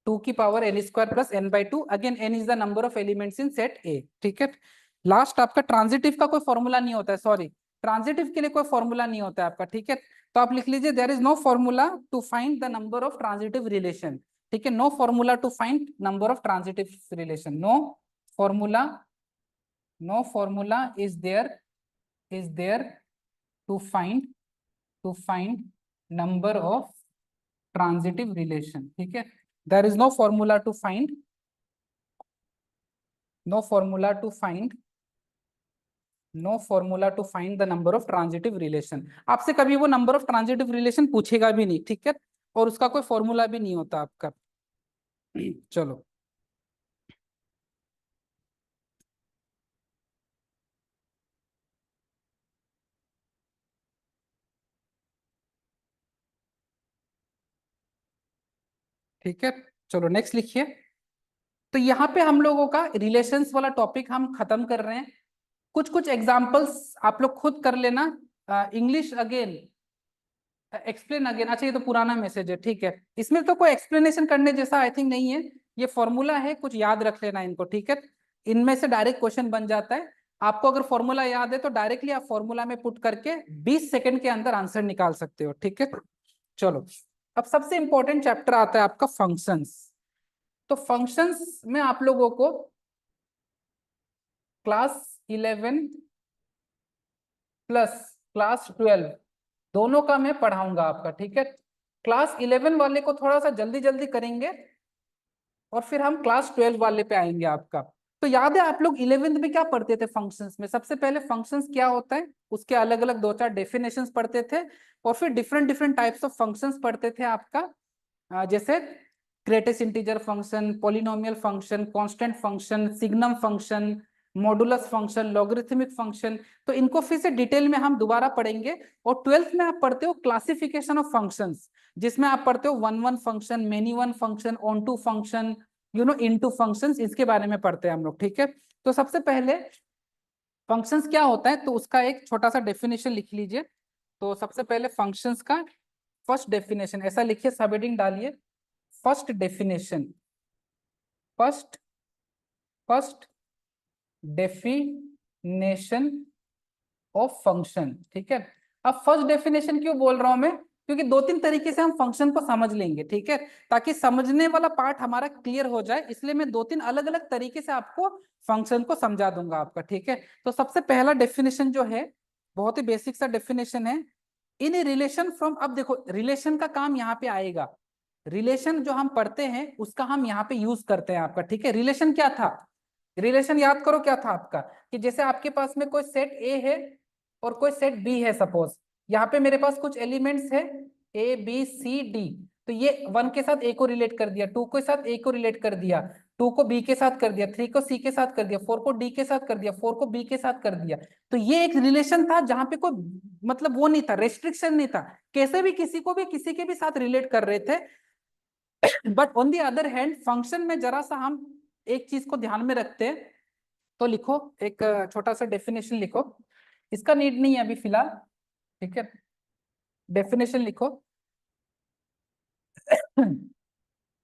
2 की power n square plus n/2, again n is the number of elements in set A, ठीक है। लास्ट आपका ट्रांजिटिव का कोई फॉर्मूला नहीं होता है, सॉरी, ट्रांजिटिव के लिए कोई फॉर्मूला नहीं होता है आपका, ठीक है। तो आप लिख लीजिए there is no formula to find the number of transitive relation, ठीक है, no formula to find number of transitive relation, formula no formula is there to find number of transitive relation, ठीक है। There is no formula to find, no formula to find, no formula to find the number of transitive relation. आपसे कभी वो number of transitive relation पूछेगा भी नहीं, ठीक है, और उसका कोई फॉर्मूला भी नहीं होता आपका। चलो ठीक है, चलो नेक्स्ट लिखिए। तो यहाँ पे हम लोगों का रिलेशंस वाला टॉपिक हम खत्म कर रहे हैं। कुछ कुछ एग्जांपल्स आप लोग खुद कर लेना। इंग्लिश अगेन, एक्सप्लेन अगेन, अच्छा ये तो पुराना मैसेज है, ठीक है, इसमें तो कोई एक्सप्लेनेशन करने जैसा आई थिंक नहीं है, ये फॉर्मूला है, कुछ याद रख लेना इनको, ठीक है। इनमें से डायरेक्ट क्वेश्चन बन जाता है। आपको अगर फॉर्मूला याद है तो डायरेक्टली आप फॉर्मूला में पुट करके 20 सेकंड के अंदर आंसर निकाल सकते हो, ठीक है। चलो, अब सबसे इंपॉर्टेंट चैप्टर आता है आपका फंक्शंस। तो फंक्शंस में आप लोगों को क्लास 11 प्लस क्लास 12 दोनों का मैं पढ़ाऊंगा आपका, ठीक है। क्लास 11 वाले को थोड़ा सा जल्दी जल्दी करेंगे और फिर हम क्लास 12 वाले पे आएंगे आपका। तो याद है आप लोग 11th में क्या पढ़ते थे फंक्शंस में? सबसे पहले फंक्शंस क्या होता है उसके अलग अलग दो चार डेफिनेशंस पढ़ते थे, और फिर different different types of functions पढ़ते थे आपका, जैसे greatest integer function, polynomial function, constant function, signum function, modulus function, logarithmic function. तो इनको फिर से डिटेल में हम दोबारा पढ़ेंगे। और 12th में आप पढ़ते हो क्लासिफिकेशन ऑफ फंक्शंस, जिसमें आप पढ़ते हो one one function, many one function, onto function, into functions, इसके बारे में पढ़ते हैं हम लोग, ठीक है। तो सबसे पहले फंक्शंस क्या होता है तो उसका एक छोटा सा डेफिनेशन लिख लीजिए। तो सबसे पहले फंक्शंस का फर्स्ट डेफिनेशन ऐसा लिखिए, सब हेडिंग डालिए, first definition, first first definition of function, ठीक है। अब फर्स्ट डेफिनेशन क्यों बोल रहा हूं मैं? क्योंकि दो तीन तरीके से हम फंक्शन को समझ लेंगे, ठीक है, ताकि समझने वाला पार्ट हमारा क्लियर हो जाए, इसलिए मैं दो तीन अलग अलग तरीके से आपको फंक्शन को समझा दूंगा आपका, ठीक है। तो सबसे पहला डेफिनेशन जो है बहुत ही बेसिक सा डेफिनेशन है, इन ए रिलेशन फ्रॉम। अब देखो रिलेशन का काम यहाँ पे आएगा, रिलेशन जो हम पढ़ते हैं उसका हम यहाँ पे यूज करते हैं आपका, ठीक है। रिलेशन क्या था? रिलेशन याद करो क्या था आपका, कि जैसे आपके पास में कोई सेट ए है और कोई सेट बी है, सपोज यहाँ पे मेरे पास कुछ एलिमेंट्स है ए बी सी डी। तो ये 1 के साथ ए को रिलेट कर दिया, 2 के साथ ए को रिलेट कर दिया, 2 को बी के साथ कर दिया, 3 को सी के साथ कर दिया, 4 को डी के साथ कर दिया, 4 को बी के साथ कर दिया। तो ये एक रिलेशन था जहां पे कोई मतलब वो नहीं था, रेस्ट्रिक्शन नहीं था, कैसे भी किसी को भी किसी के भी साथ रिलेट कर रहे थे। But on the other hand function में जरा सा हम एक चीज को ध्यान में रखते हैं। तो लिखो एक छोटा सा डेफिनेशन लिखो, इसका नीड नहीं है अभी फिलहाल, ठीक है। डेफिनेशन लिखो,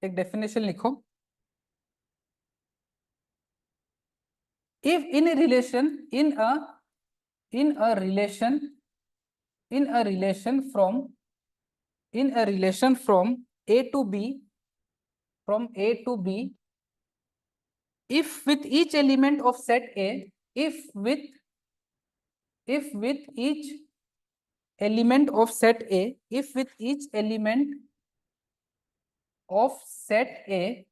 एक डेफिनेशन लिखो, if in a relation in a relation in a relation from in a relation from a to b, from a to b, if with each element of set a, if with each element of set a, if with each element of set a,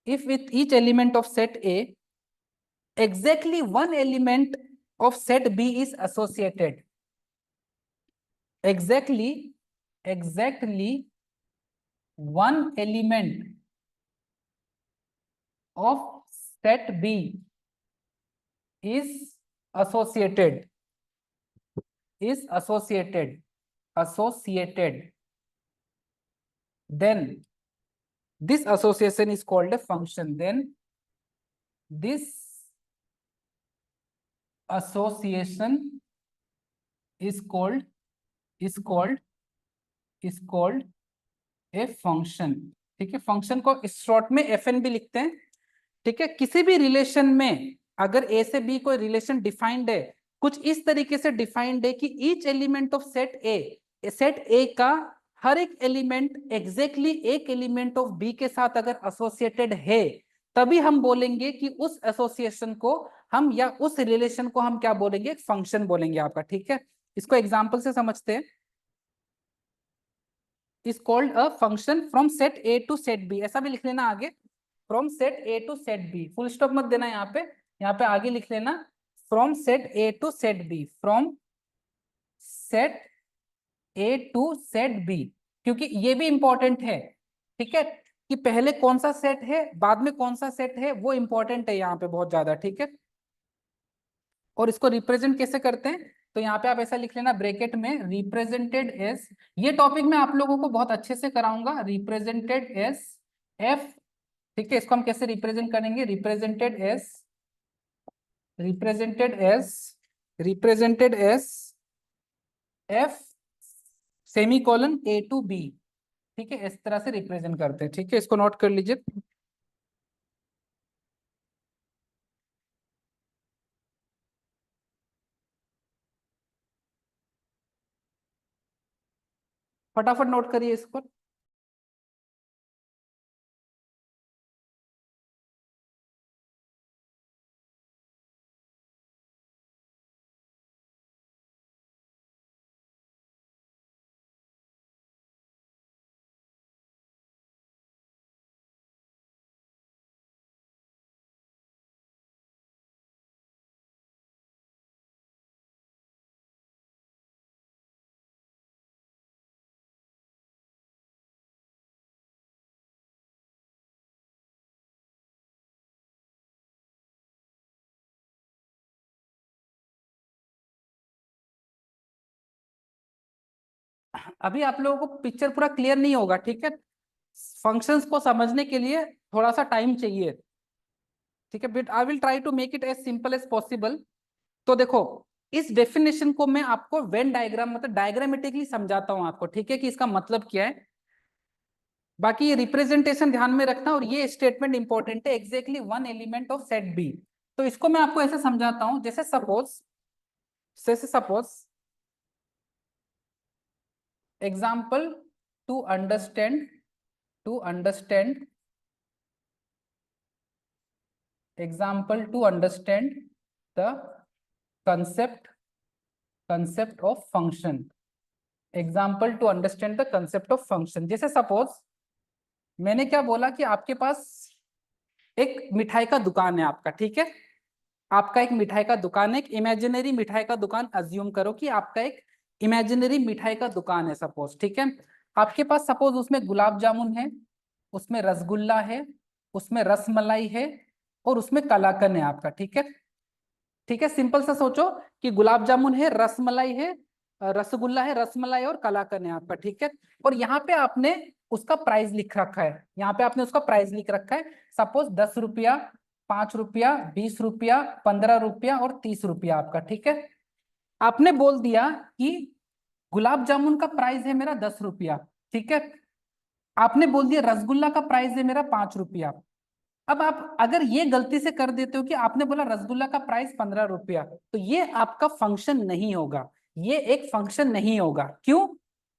if with each element of set a exactly one element of set b is associated, exactly one element of set b is associated, associated, then this association is called a function, then this association is called a function, ठीक है। Function को short में एफएन भी लिखते हैं, ठीक है। किसी भी रिलेशन में अगर ए से बी कोई रिलेशन डिफाइंड है, कुछ इस तरीके से डिफाइंड है कि ईच एलिमेंट ऑफ सेट ए का हर एक एलिमेंट एग्जैक्टली एक एलिमेंट ऑफ बी के साथ अगर एसोसिएटेड है, तभी हम बोलेंगे कि उस एसोसिएशन को हम या उस रिलेशन को हम क्या बोलेंगे? एक फंक्शन बोलेंगे आपका, ठीक है। इसको एग्जाम्पल से समझते हैं। Is called a function from set A to set B, ऐसा भी लिख लेना आगे, from set A to set B, full stop मत देना यहाँ पे आगे लिख लेना from set A to set B, from set A to set B, क्योंकि ये भी इंपॉर्टेंट है, ठीक है, कि पहले कौन सा सेट है बाद में कौन सा सेट है, वो इंपॉर्टेंट है यहाँ पे बहुत ज्यादा, ठीक है। और इसको रिप्रेजेंट कैसे करते हैं? तो यहाँ पे आप ऐसा लिख लेना ब्रैकेट में, रिप्रेजेंटेड एस, ये टॉपिक मैं आप लोगों को बहुत अच्छे से कराऊंगा, रिप्रेजेंटेड एस एफ, ठीक है। इसको हम कैसे रिप्रेजेंट करेंगे? Represented as f semicolon A to B, ठीक है, इस तरह से रिप्रेजेंट करते हैं, ठीक है। इसको नोट कर लीजिए। फटाफट नोट करिए इसको। अभी आप लोगों को पिक्चर पूरा क्लियर नहीं होगा, ठीक है। फंक्शंस को समझने के लिए थोड़ा सा टाइम चाहिए, ठीक है, but I will try to make it as simple as possible. तो देखो, इस डेफिनेशन को मैं आपको वेन डायग्राम मतलब डायग्रामेटिकली समझाता हूं आपको, ठीक है, कि इसका मतलब क्या है। बाकी ये रिप्रेजेंटेशन ध्यान में रखना, और ये स्टेटमेंट इंपॉर्टेंट है, exactly one element of set B. तो इसको मैं आपको ऐसे समझाता हूं, जैसे suppose example to understand example to understand the concept of function, example to understand the concept of function। जैसे सपोज मैंने क्या बोला कि आपके पास एक मिठाई का दुकान है आपका, ठीक है, आपका एक मिठाई का दुकान है, एक इमेजिनरी मिठाई का दुकान। अज्यूम करो कि आपका एक इमेजिनरी मिठाई का दुकान है सपोज, ठीक है। आपके पास सपोज उसमें गुलाब जामुन है, उसमें रसगुल्ला है, उसमें रसमलाई है, और उसमें कलाकंद है आपका, ठीक है। ठीक है, सिंपल सा सोचो कि गुलाब जामुन है, रसमलाई है, रसगुल्ला है, रसमलाई और कलाकंद है आपका, ठीक है। और यहाँ पे आपने उसका प्राइस लिख रखा है, यहाँ पे आपने उसका प्राइस लिख रखा है, सपोज 10 रुपया, 5 रुपया, 20 रुपया, 15 रुपया और 30 रुपया आपका, ठीक है। आपने बोल दिया कि गुलाब जामुन का प्राइस है मेरा 10 रुपया, ठीक है। आपने बोल दिया रसगुल्ला का प्राइस है मेरा 5 रुपया। अब आप अगर ये गलती से कर देते हो कि आपने बोला रसगुल्ला का प्राइस 15 रुपया, तो ये आपका फंक्शन नहीं होगा, ये एक फंक्शन नहीं होगा। क्यों?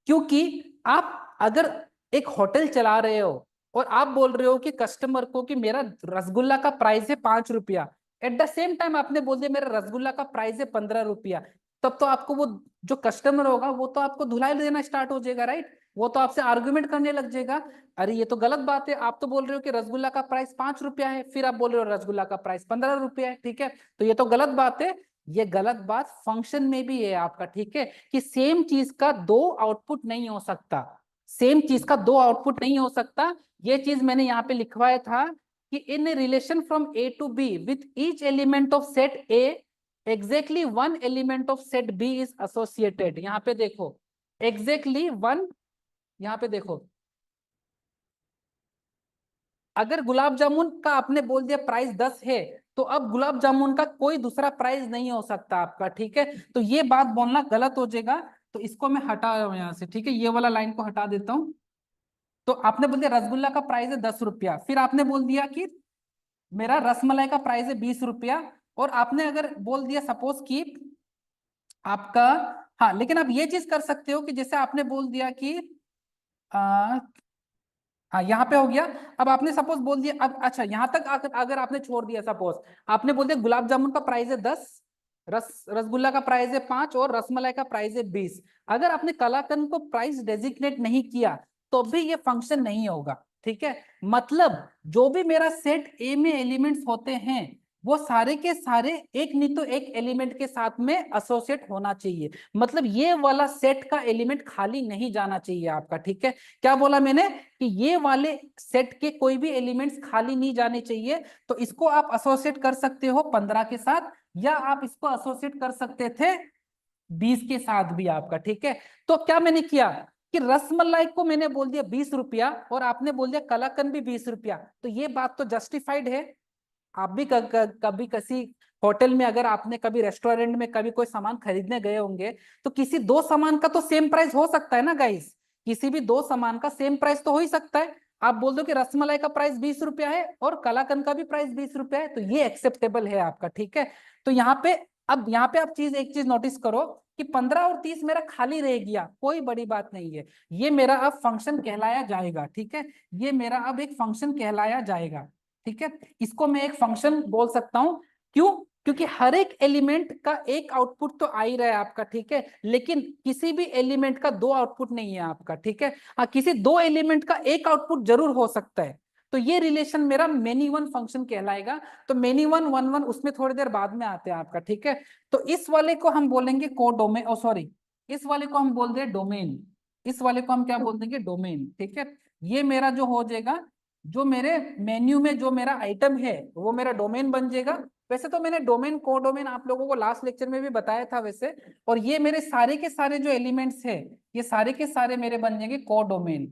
क्योंकि आप अगर एक होटल चला रहे हो और आप बोल रहे हो कि कस्टमर को कि मेरा रसगुल्ला का प्राइस है 5 रुपया, एट द सेम टाइम आपने बोल दिया मेरा रसगुल्ला का प्राइस है 15 रुपया, तब तो आपको वो जो कस्टमर होगा वो तो आपको धुलाई देना स्टार्ट हो जाएगा, राइट। वो तो आपसे आर्गुमेंट करने लग जाएगा, अरे ये तो गलत बात है, आप तो बोल रहे हो कि रसगुल्ला का प्राइस 5 रुपया है, फिर आप बोल रहे हो रसगुल्ला का प्राइस 15 रुपया है, ठीक है। तो ये तो गलत बात है। ये गलत बात फंक्शन में भी है आपका, ठीक है, कि सेम चीज का दो आउटपुट नहीं हो सकता, सेम चीज का दो आउटपुट नहीं हो सकता। ये चीज मैंने यहाँ पे लिखवाया था कि in relation from A to B with each element of set A exactly one element of set B is associated. यहाँ पे देखो एग्जैक्टली वन, यहाँ पे देखो अगर गुलाब जामुन का आपने बोल दिया प्राइस 10 है, तो अब गुलाब जामुन का कोई दूसरा प्राइस नहीं हो सकता आपका, ठीक है। तो ये बात बोलना गलत हो जाएगा, तो इसको मैं हटा रहा हूं यहाँ से, ठीक है, ये वाला लाइन को हटा देता हूं। तो आपने बोल दिया रसगुल्ला का प्राइस है 10 रुपया, फिर आपने बोल दिया कि मेरा रसमलाई का प्राइस है 20 रुपया, और आपने अगर बोल दिया सपोज कि आपका, हाँ, लेकिन आप ये चीज कर सकते हो कि जैसे आपने बोल दिया कि हाँ यहाँ पे हो गया। अब आपने सपोज बोल दिया, अब अच्छा यहाँ तक अगर आपने छोड़ दिया, सपोज आपने बोल दिया गुलाब जामुन का प्राइस है 10, रसगुल्ला का प्राइस है 5 और रसमलाई का प्राइस है 20। अगर आपने कलाकंद को प्राइस डेजिग्नेट नहीं किया तो भी ये फंक्शन नहीं होगा, ठीक है। मतलब जो भी मेरा सेट ए में एलिमेंट्स होते हैं वो सारे के सारे एक नहीं तो एक एलिमेंट के साथ में एसोसिएट होना चाहिए, मतलब ये वाला सेट का एलिमेंट खाली नहीं जाना चाहिए आपका, ठीक है। क्या बोला मैंने कि ये वाले सेट के कोई भी एलिमेंट्स खाली नहीं जाने चाहिए। तो इसको आप एसोसिएट कर सकते हो 15 के साथ, या आप इसको एसोसिएट कर सकते थे 20 के साथ भी आपका, ठीक है। तो क्या मैंने किया कि रसमलाई को मैंने बोल दिया 20 रुपया और आपने बोल दिया कलाकंद भी 20 रुपया, तो ये बात तो जस्टिफाइड है। आप भी कभी किसी होटल में, अगर आपने कभी रेस्टोरेंट में कभी कोई सामान खरीदने गए होंगे, तो किसी दो सामान का तो सेम प्राइस हो सकता है ना गाइस, किसी भी दो सामान का सेम प्राइस तो हो ही सकता है। आप बोल दो कि रसमलाई का प्राइस 20 रुपया है और कलाकंद का भी प्राइस 20 रुपया है, तो ये एक्सेप्टेबल है आपका, ठीक है। तो यहाँ पे अब यहाँ पे आप एक चीज नोटिस करो कि 15 और 30 मेरा खाली रह गया, कोई बड़ी बात नहीं है, ये मेरा अब फंक्शन कहलाया जाएगा, ठीक है, ये मेरा अब एक फंक्शन कहलाया जाएगा, ठीक है, इसको मैं एक फंक्शन बोल सकता हूं। क्यों? क्योंकि हर एक एलिमेंट का एक आउटपुट तो आ ही रहा है आपका, ठीक है, लेकिन किसी भी एलिमेंट का दो आउटपुट नहीं है आपका, ठीक है, हाँ किसी दो एलिमेंट का एक आउटपुट जरूर हो सकता है, तो ये रिलेशन मेरा मेनी वन फंक्शन कहलाएगा। तो मेनी वन वन वन उसमें थोड़ी देर बाद में आते हैं आपका, ठीक है। तो इस वाले को हम बोलेंगे को डोमेन, ओ सॉरी, इस वाले को हम बोल दे डोमेन, इस वाले को हम क्या बोल देंगे, डोमेन, ठीक है। ये मेरा जो हो जाएगा, जो मेरे मेन्यू में जो मेरा आइटम है वो मेरा डोमेन बन जाएगा। वैसे तो मैंने डोमेन को डोमेन आप लोगों को लास्ट लेक्चर में भी बताया था वैसे, और ये मेरे सारे के सारे जो एलिमेंट्स है ये सारे के सारे मेरे बन जाएंगे को डोमेन,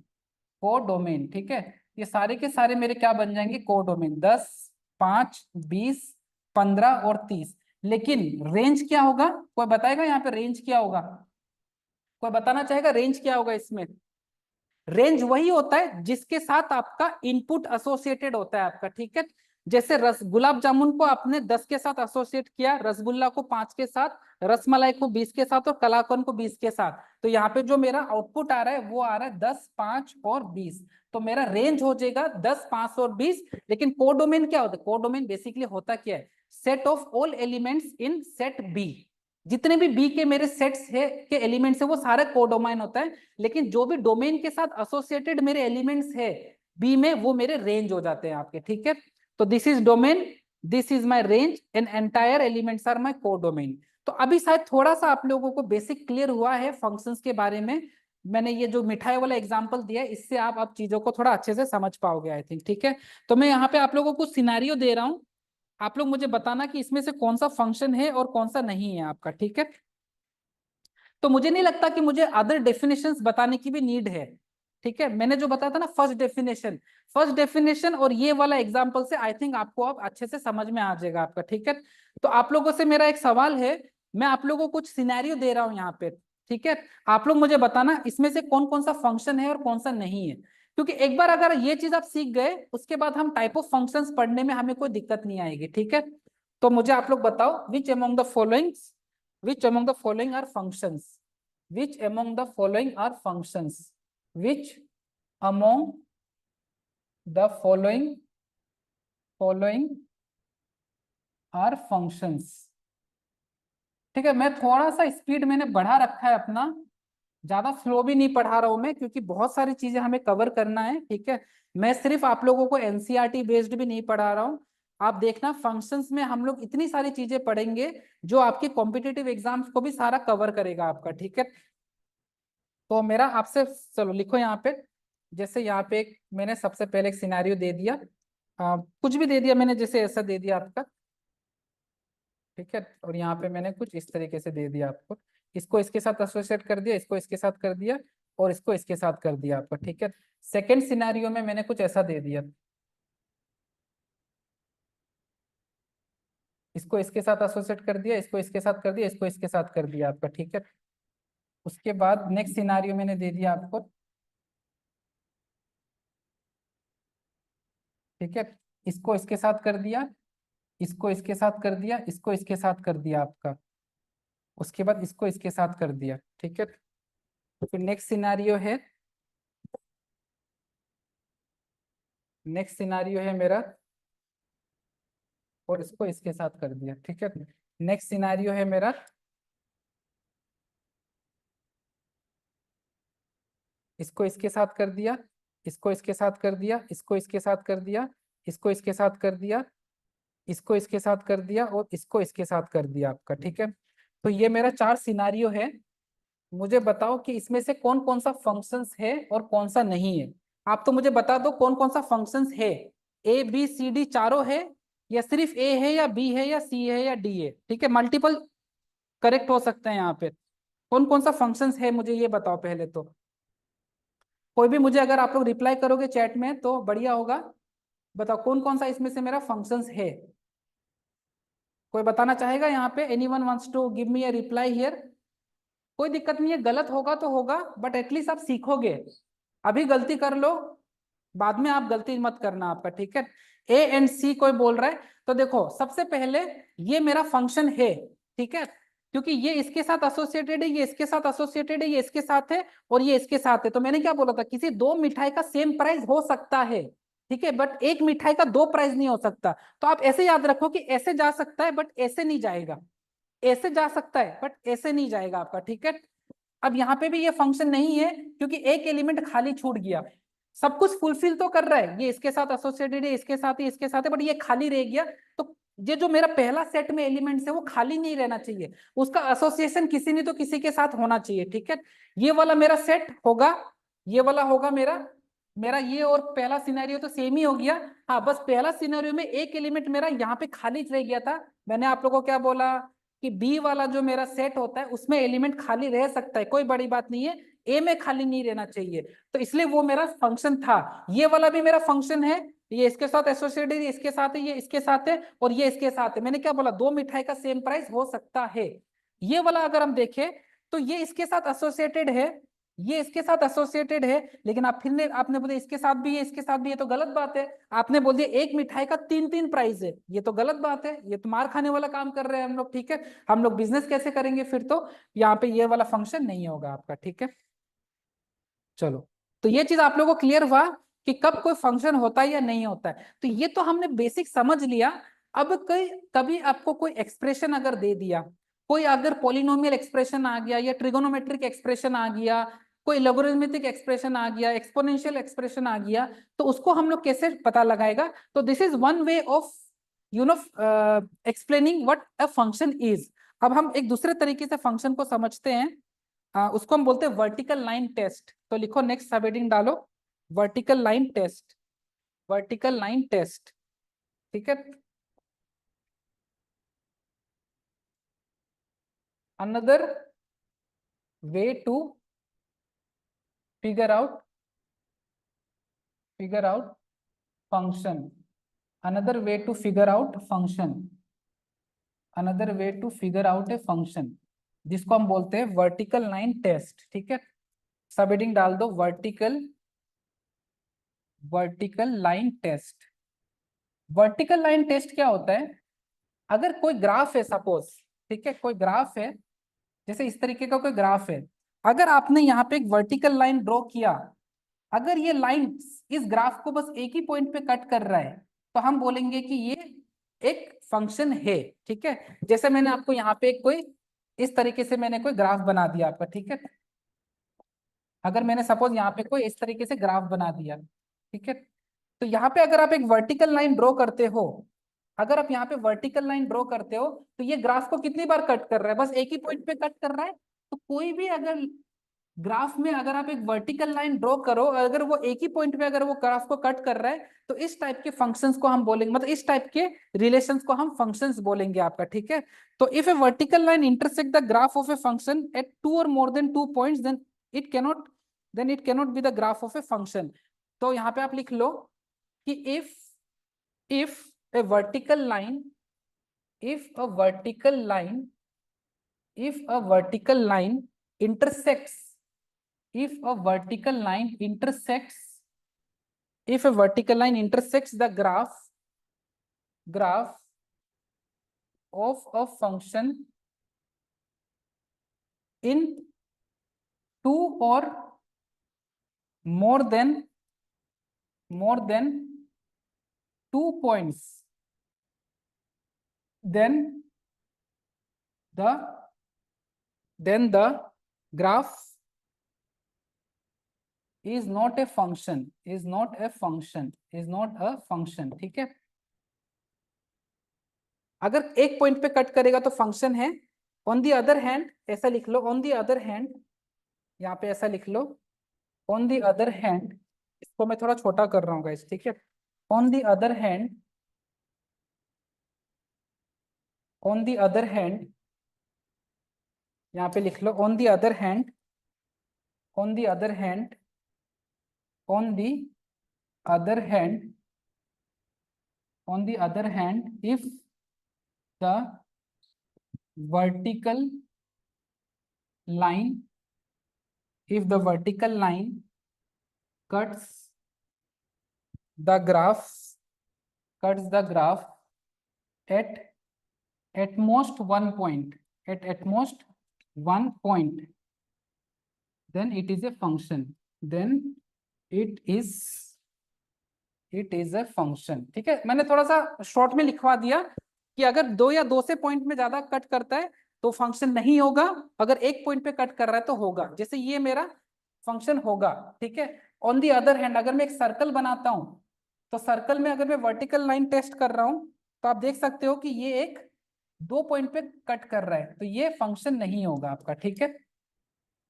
को डोमेन, ठीक है। ये सारे के सारे मेरे क्या बन जाएंगे, को डोमेन, 10, 5, 20, 15 और 30। लेकिन रेंज क्या होगा, कोई बताएगा यहाँ पे रेंज क्या होगा, कोई बताना चाहेगा रेंज क्या होगा इसमें? रेंज वही होता है जिसके साथ आपका इनपुट एसोसिएटेड होता है आपका, ठीक है। जैसे गुलाब जामुन को आपने 10 के साथ एसोसिएट किया, रसगुल्ला को 5 के साथ, रसमलाई को 20 के साथ और कलाकंद को 20 के साथ। तो यहाँ पे जो मेरा आउटपुट आ रहा है वो आ रहा है 10, 5 और 20। तो मेरा रेंज हो जाएगा 10, 5 और 20। लेकिन कोडोमेन क्या होता है, कोडोमेन बेसिकली होता क्या है, set of all elements in set B. जितने भी बी के मेरे सेट्स है के एलिमेंट्स है वो सारा कोडोमेन होता है, लेकिन जो भी डोमेन के साथ एसोसिएटेड मेरे एलिमेंट्स है बी में वो मेरे रेंज हो जाते हैं आपके, ठीक है। तो this is domain, this is my range and entire elements are my codomain. तो अभी शायद थोड़ा सा आप लोगों को बेसिक क्लियर हुआ है फंक्शंस के बारे में। मैंने ये जो मिठाई वाला एग्जांपल दिया है इससे आप अब चीजों को थोड़ा अच्छे से समझ पाओगे आई थिंक, ठीक है। तो मैं यहाँ पे आप लोगों को सिनारियो दे रहा हूँ, आप लोग मुझे बताना कि इसमें से कौन सा फंक्शन है और कौन सा नहीं है आपका, ठीक है। तो मुझे नहीं लगता कि मुझे अदर डेफिनेशंस बताने की भी नीड है, ठीक है। मैंने जो बताया था ना फर्स्ट डेफिनेशन और ये वाला एग्जांपल से आई थिंक आपको अब अच्छे से समझ में आ जाएगा आपका, ठीक है। तो आप लोगों से मेरा एक सवाल है, मैं आप लोगों को कुछ सिनेरियो दे रहा हूं यहाँ पे, ठीक है। आप लोग मुझे बताना इसमें से कौन कौन सा फंक्शन है और कौन सा नहीं है, क्योंकि एक बार अगर ये चीज आप सीख गए उसके बाद हम टाइप ऑफ फंक्शंस पढ़ने में हमें कोई दिक्कत नहीं आएगी, ठीक है। तो मुझे आप लोग बताओ which among the following, which among the following are functions, which among the following are functions, which among the following are functions। ठीक है, मैं थोड़ा सा स्पीड मैंने बढ़ा रखा है अपना, ज्यादा स्लो भी नहीं पढ़ा रहा हूं मैं क्योंकि बहुत सारी चीजें हमें कवर करना है, ठीक है। मैं सिर्फ आप लोगों को एनसीईआरटी बेस्ड भी नहीं पढ़ा रहा हूं। आप देखना फंक्शंस में हम लोग इतनी सारी चीजें पढ़ेंगे जो आपके कॉम्पिटिटिव एग्जाम्स को भी सारा कवर करेगा आपका, ठीक है। तो मेरा आपसे, चलो लिखो यहाँ पे, जैसे यहाँ पे एक मैंने सबसे पहले एक सिनेरियो दे दिया, कुछ भी दे दिया मैंने, जैसे ऐसा दे दिया आपका, ठीक है। और यहाँ पे मैंने कुछ इस तरीके से दे दिया आपको, इसको इसके साथ एसोसिएट कर दिया, इसको इसके साथ कर दिया और इसको इसके साथ कर दिया आपका, ठीक है। सेकेंड सिनेरियो में मैंने कुछ ऐसा दे दिया, इसको इसके साथ एसोसिएट कर दिया, इसको इसके साथ कर दिया, इसको इसके साथ कर दिया आपका, ठीक है। उसके बाद नेक्स्ट सिनेरियो मैंने दे दिया आपको, ठीक है। इसको इसके साथ कर दिया, इसको इसके साथ कर दिया, इसको इसके साथ कर दिया आपका, उसके बाद इसको इसके साथ कर दिया, ठीक है। फिर नेक्स्ट सिनारियो है मेरा, और इसको इसके साथ कर दिया, ठीक है। नेक्स्ट सिनारियो है मेरा, इसको इसके साथ कर दिया, इसको इसके साथ कर दिया, इसको इसके साथ कर दिया, इसको इसके साथ कर दिया, इसको इसके साथ कर दिया और इसको इसके साथ कर दिया आपका, ठीक है। तो ये मेरा 4 सिनारियो है। मुझे बताओ कि इसमें से कौन कौन सा फंक्शंस है और कौन सा नहीं है। आप तो मुझे बता दो कौन कौन सा फंक्शंस है, ए बी सी डी चारों है, या सिर्फ ए है या बी है या सी है या डी है, ठीक है। मल्टीपल करेक्ट हो सकते हैं यहाँ पे। कौन कौन सा फंक्शंस है मुझे ये बताओ पहले तो। कोई भी मुझे अगर आप लोग रिप्लाई करोगे चैट में तो बढ़िया होगा। बताओ कौन कौन सा इसमें से मेरा फंक्शंस है, कोई बताना चाहेगा यहाँ पे, anyone wants to give me a reply here. कोई दिक्कत नहीं है, गलत होगा तो होगा बट एटलीस्ट आप सीखोगे। अभी गलती कर लो, बाद में आप गलती मत करना आपका, ठीक है। ए एंड सी कोई बोल रहा है, तो देखो सबसे पहले ये मेरा फंक्शन है, ठीक है, क्योंकि ये इसके साथ एसोसिएटेड है, ये इसके साथ एसोसिएटेड है, ये इसके साथ है और ये इसके साथ है। तो मैंने क्या बोला था, किसी दो मिठाई का सेम प्राइस हो सकता है, ठीक है, बट एक मिठाई का दो प्राइस नहीं हो सकता। तो आप ऐसे याद रखो कि ऐसे जा सकता है बट ऐसे नहीं जाएगा, ऐसे जा सकता है बट ऐसे नहीं जाएगा आपका, ठीक है। अब यहाँ पे भी ये फंक्शन नहीं है क्योंकि एक एलिमेंट खाली छूट गया, सब कुछ फुलफिल तो कर रहा है, ये इसके साथ एसोसिएटेड है, इसके साथ ही, इसके साथ है, बट ये खाली रह गया। तो ये जो मेरा पहला सेट में एलिमेंट्स है वो खाली नहीं रहना चाहिए, उसका एसोसिएशन किसी नहीं तो किसी के साथ होना चाहिए, ठीक है। ये वाला मेरा सेट होगा, ये वाला होगा मेरा मेरा ये, और पहला सिनेरियो तो सेम ही हो गया। हाँ, बस पहला सिनेरियो में एक एलिमेंट मेरा यहाँ पे खाली रह गया था। मैंने आप लोगों को क्या बोला कि बी वाला जो मेरा सेट होता है उसमें एलिमेंट खाली रह सकता है, कोई बड़ी बात नहीं है, ए में खाली नहीं रहना चाहिए। तो इसलिए वो मेरा फंक्शन था। ये वाला भी मेरा फंक्शन है, ये इसके साथ एसोसिएटेड है, इसके साथ है, ये इसके साथ है और ये इसके साथ है। मैंने क्या बोला, दो मिठाई का सेम प्राइस हो सकता है। ये वाला अगर हम देखें तो ये इसके साथ एसोसिएटेड है, ये इसके साथ एसोसिएटेड है, लेकिन आप फिर ने आपने बोले इसके साथ भी है, इसके साथ भी है, तो गलत बात है। आपने बोल दिया एक मिठाई का तीन तीन प्राइस है, ये तो गलत बात है, ये तो मार खाने वाला काम कर रहे हैं हम लोग, ठीक है। हम लोग बिजनेस कैसे करेंगे फिर, तो यहाँ पे ये वाला फंक्शन नहीं होगा आपका, ठीक है। चलो, तो ये चीज आप लोगों को क्लियर हुआ कि कब कोई फंक्शन होता है या नहीं होता है। तो ये तो हमने बेसिक समझ लिया। अब कोई कभी आपको कोई एक्सप्रेशन अगर दे दिया, कोई अगर पॉलिनोमियल एक्सप्रेशन आ गया या ट्रिगोनोमेट्रिक एक्सप्रेशन आ गया, कोई लॉगरिथमिक एक्सप्रेशन आ गया, एक्सपोनेंशियल एक्सप्रेशन आ गया, तो उसको हम लोग कैसे पता लगाएगा। तो this is one way of explaining what a function is. अब हम एक दूसरे तरीके से फंक्शन को समझते हैं, उसको हम बोलते हैं वर्टिकल लाइन टेस्ट। तो लिखो, नेक्स्ट सब हेडिंग डालो, vertical line test, vertical line test, ठीक है। Another way to figure out function, another way to figure out function, another way to figure out a function, जिसको हम बोलते हैं vertical line test, ठीक है। सब हेडिंग डाल दो, vertical line test. Vertical line test क्या होता है, अगर कोई ग्राफ है सपोज, ठीक है, कोई ग्राफ है, जैसे इस तरीके का कोई ग्राफ है, अगर आपने यहाँ पे एक वर्टिकल लाइन ड्रॉ किया, अगर ये लाइन इस ग्राफ को बस एक ही पॉइंट पे कट कर रहा है, तो हम बोलेंगे कि ये एक फंक्शन है, ठीक है। जैसे मैंने आपको यहाँ पे कोई इस तरीके से मैंने कोई ग्राफ बना दिया आपका, ठीक है। अगर मैंने सपोज यहाँ पे कोई इस तरीके से ग्राफ बना दिया, ठीक है, तो यहाँ पे अगर आप एक वर्टिकल लाइन ड्रॉ करते हो, अगर आप यहाँ पे वर्टिकल लाइन ड्रॉ करते हो, तो ये ग्राफ को कितनी बार कट कर रहा है, बस एक ही पॉइंट पे कट कर रहा है। तो कोई भी अगर ग्राफ में अगर आप एक वर्टिकल लाइन ड्रॉ करो, अगर वो एक ही पॉइंट पे अगर वो ग्राफ को कट कर रहा है, तो इस टाइप के फंक्शंस को हम बोलेंगे, मतलब इस टाइप के रिलेशंस को हम फंक्शंस बोलेंगे आपका, ठीक है। तो if a vertical line intersect the graph of a function at two और more than two points, it cannot be the graph of a function. तो यहाँ पे आप लिख लो कि if a vertical line if a vertical line if a vertical line intersects if a vertical line intersects if a vertical line intersects the graph of a function in two or more than 2 points, then the graph is not a function, ठीक है। अगर एक point पे cut करेगा तो function है। On the other hand, ऐसा लिख लो, ऑन दी अदर हैंड, यहाँ पे ऐसा लिख लो, ऑन दी अदर हैंड, इसको मैं थोड़ा छोटा कर रहा हूँ गाइस, ठीक है। On the other hand, on the other hand, यहाँ पे लिख लो, on the other hand, on the other hand, on the other hand, on the other hand, if the vertical line cuts the graph at most 1 point, at most one point, then it is a function, then it is a function। ठीक है, मैंने थोड़ा सा short में लिखवा दिया कि अगर दो या दो से पॉइंट में ज्यादा कट करता है तो फंक्शन नहीं होगा, अगर एक पॉइंट पे कट कर रहा है तो होगा। जैसे ये मेरा फंक्शन होगा, ठीक है। ऑन दी अदर हैंड अगर मैं एक सर्कल बनाता हूं तो सर्कल में अगर मैं वर्टिकल लाइन टेस्ट कर रहा हूं तो आप देख सकते हो कि ये एक दो पॉइंट पे कट कर रहा है, तो ये फंक्शन नहीं होगा आपका, ठीक है।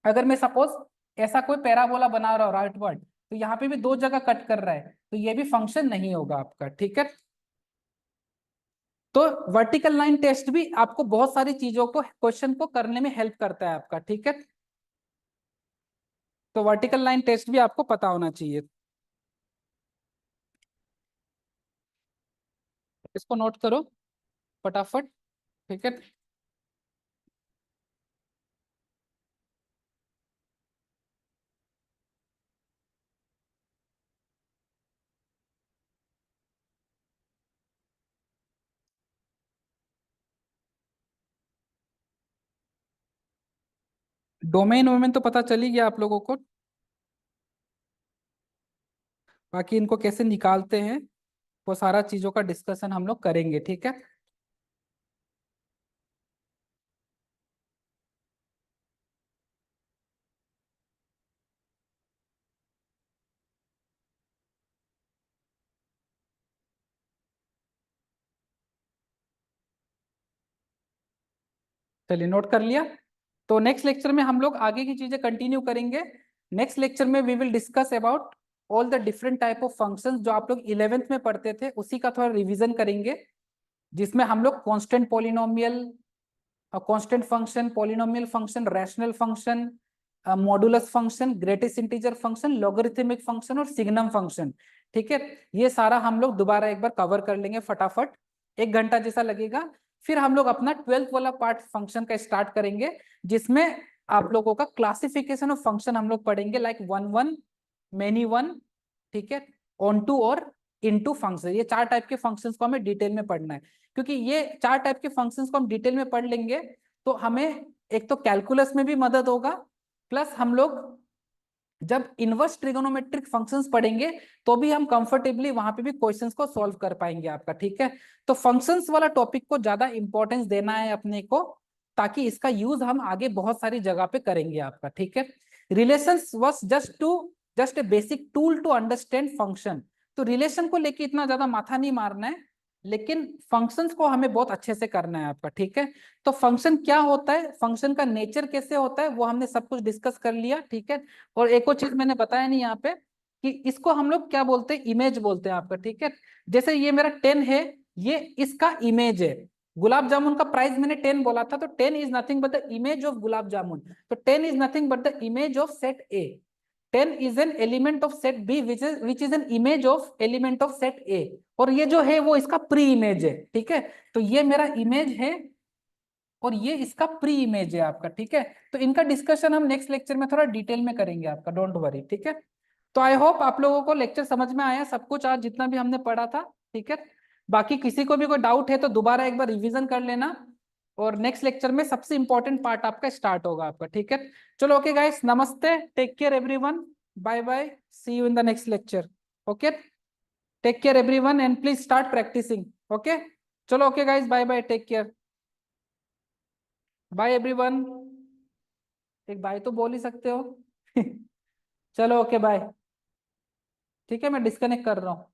अगर मैं सपोज ऐसा कोई पैराबोला बना रहा हूँ राइटवर्ड, तो यहाँ पे भी दो जगह कट कर रहा है, तो ये भी फंक्शन नहीं होगा आपका, ठीक है। तो वर्टिकल लाइन टेस्ट भी आपको बहुत सारी चीजों को, क्वेश्चन को करने में हेल्प करता है आपका, ठीक है। तो वर्टिकल लाइन टेस्ट भी आपको पता होना चाहिए। इसको नोट करो फटाफट, ठीक है। डोमेन वोमेन तो पता चल ही गया आप लोगों को, बाकी इनको कैसे निकालते हैं वो सारा चीजों का डिस्कशन हम लोग करेंगे, ठीक है। चलिए नोट कर लिया। तो नेक्स्ट लेक्चर में हम लोग आगे की चीजें कंटिन्यू करेंगे। नेक्स्ट लेक्चर में we will discuss about all the different type of functions जो आप लोग 11th में पढ़ते थे, उसी का थोड़ा रिवीजन करेंगे, जिसमें हम लोग constant polynomial, constant function, polynomial function, rational function, modulus function, greatest integer function, logarithmic function और सिग्नम फंक्शन, ठीक है। ये सारा हम लोग दोबारा एक बार कवर कर लेंगे फटाफट, 1 घंटा जैसा लगेगा। फिर हम लोग अपना 12th वाला पार्ट फंक्शन का स्टार्ट करेंगे, जिसमें आप लोगों का क्लासिफिकेशन ऑफ फंक्शन हम लोग पढ़ेंगे, like one one, many one, ठीक है, ऑन टू और इनटू फंक्शन। ये 4 टाइप के फंक्शंस को हमें डिटेल में पढ़ना है, क्योंकि ये 4 टाइप के फंक्शंस को हम डिटेल में पढ़ लेंगे तो हमें एक तो कैलकुलस में भी मदद होगा, प्लस हम लोग जब इनवर्स ट्रिगोनोमेट्रिक फंक्शंस पढ़ेंगे तो भी हम कंफर्टेबली वहां पे भी क्वेश्चंस को सॉल्व कर पाएंगे आपका, ठीक है। तो फंक्शंस वाला टॉपिक को ज्यादा इंपॉर्टेंस देना है अपने को, ताकि इसका यूज हम आगे बहुत सारी जगह पे करेंगे आपका, ठीक है। Relations was just a basic tool to understand function. तो रिलेशन को लेके इतना ज्यादा माथा नहीं मारना है, लेकिन फंक्शंस को हमें बहुत अच्छे से करना है आपका, ठीक है। तो फंक्शन क्या होता है, फंक्शन का नेचर कैसे होता है, वो हमने सब कुछ डिस्कस कर लिया, ठीक है। और एक और चीज मैंने बताया नहीं यहाँ पे कि इसको हम लोग क्या बोलते हैं, इमेज बोलते हैं आपका, ठीक है। जैसे ये मेरा 10 है, ये इसका इमेज है। गुलाब जामुन का प्राइस मैंने 10 बोला था, तो 10 is nothing but the image of gulab jamun. तो 10 is nothing but the image of set A. 10 is an element of set B which is an image of element of set A. और ये जो है वो इसका प्री इमेज है, ठीक है। तो ये मेरा इमेज है और ये इसका प्री इमेज है आपका, ठीक है। तो इनका डिस्कशन हम नेक्स्ट लेक्चर में थोड़ा डिटेल में करेंगे आपका, डोंट वरी, ठीक है। तो आई होप आप लोगों को लेक्चर समझ में आया सब कुछ, आज जितना भी हमने पढ़ा था, ठीक है। बाकी किसी को भी कोई डाउट है तो दोबारा एक बार रिवीजन कर लेना, और नेक्स्ट लेक्चर में सबसे इंपॉर्टेंट पार्ट आपका स्टार्ट होगा आपका, ठीक है। चलो ओके गाइस, नमस्ते, take care everyone, bye bye, see you in the next lecture. Okay, take care everyone and please start practicing. Okay, चलो okay guys, bye bye, take care, bye everyone. एक bye तो बोल ही सकते हो। चलो okay bye, ठीक है, मैं डिस्कनेक्ट कर रहा हूँ।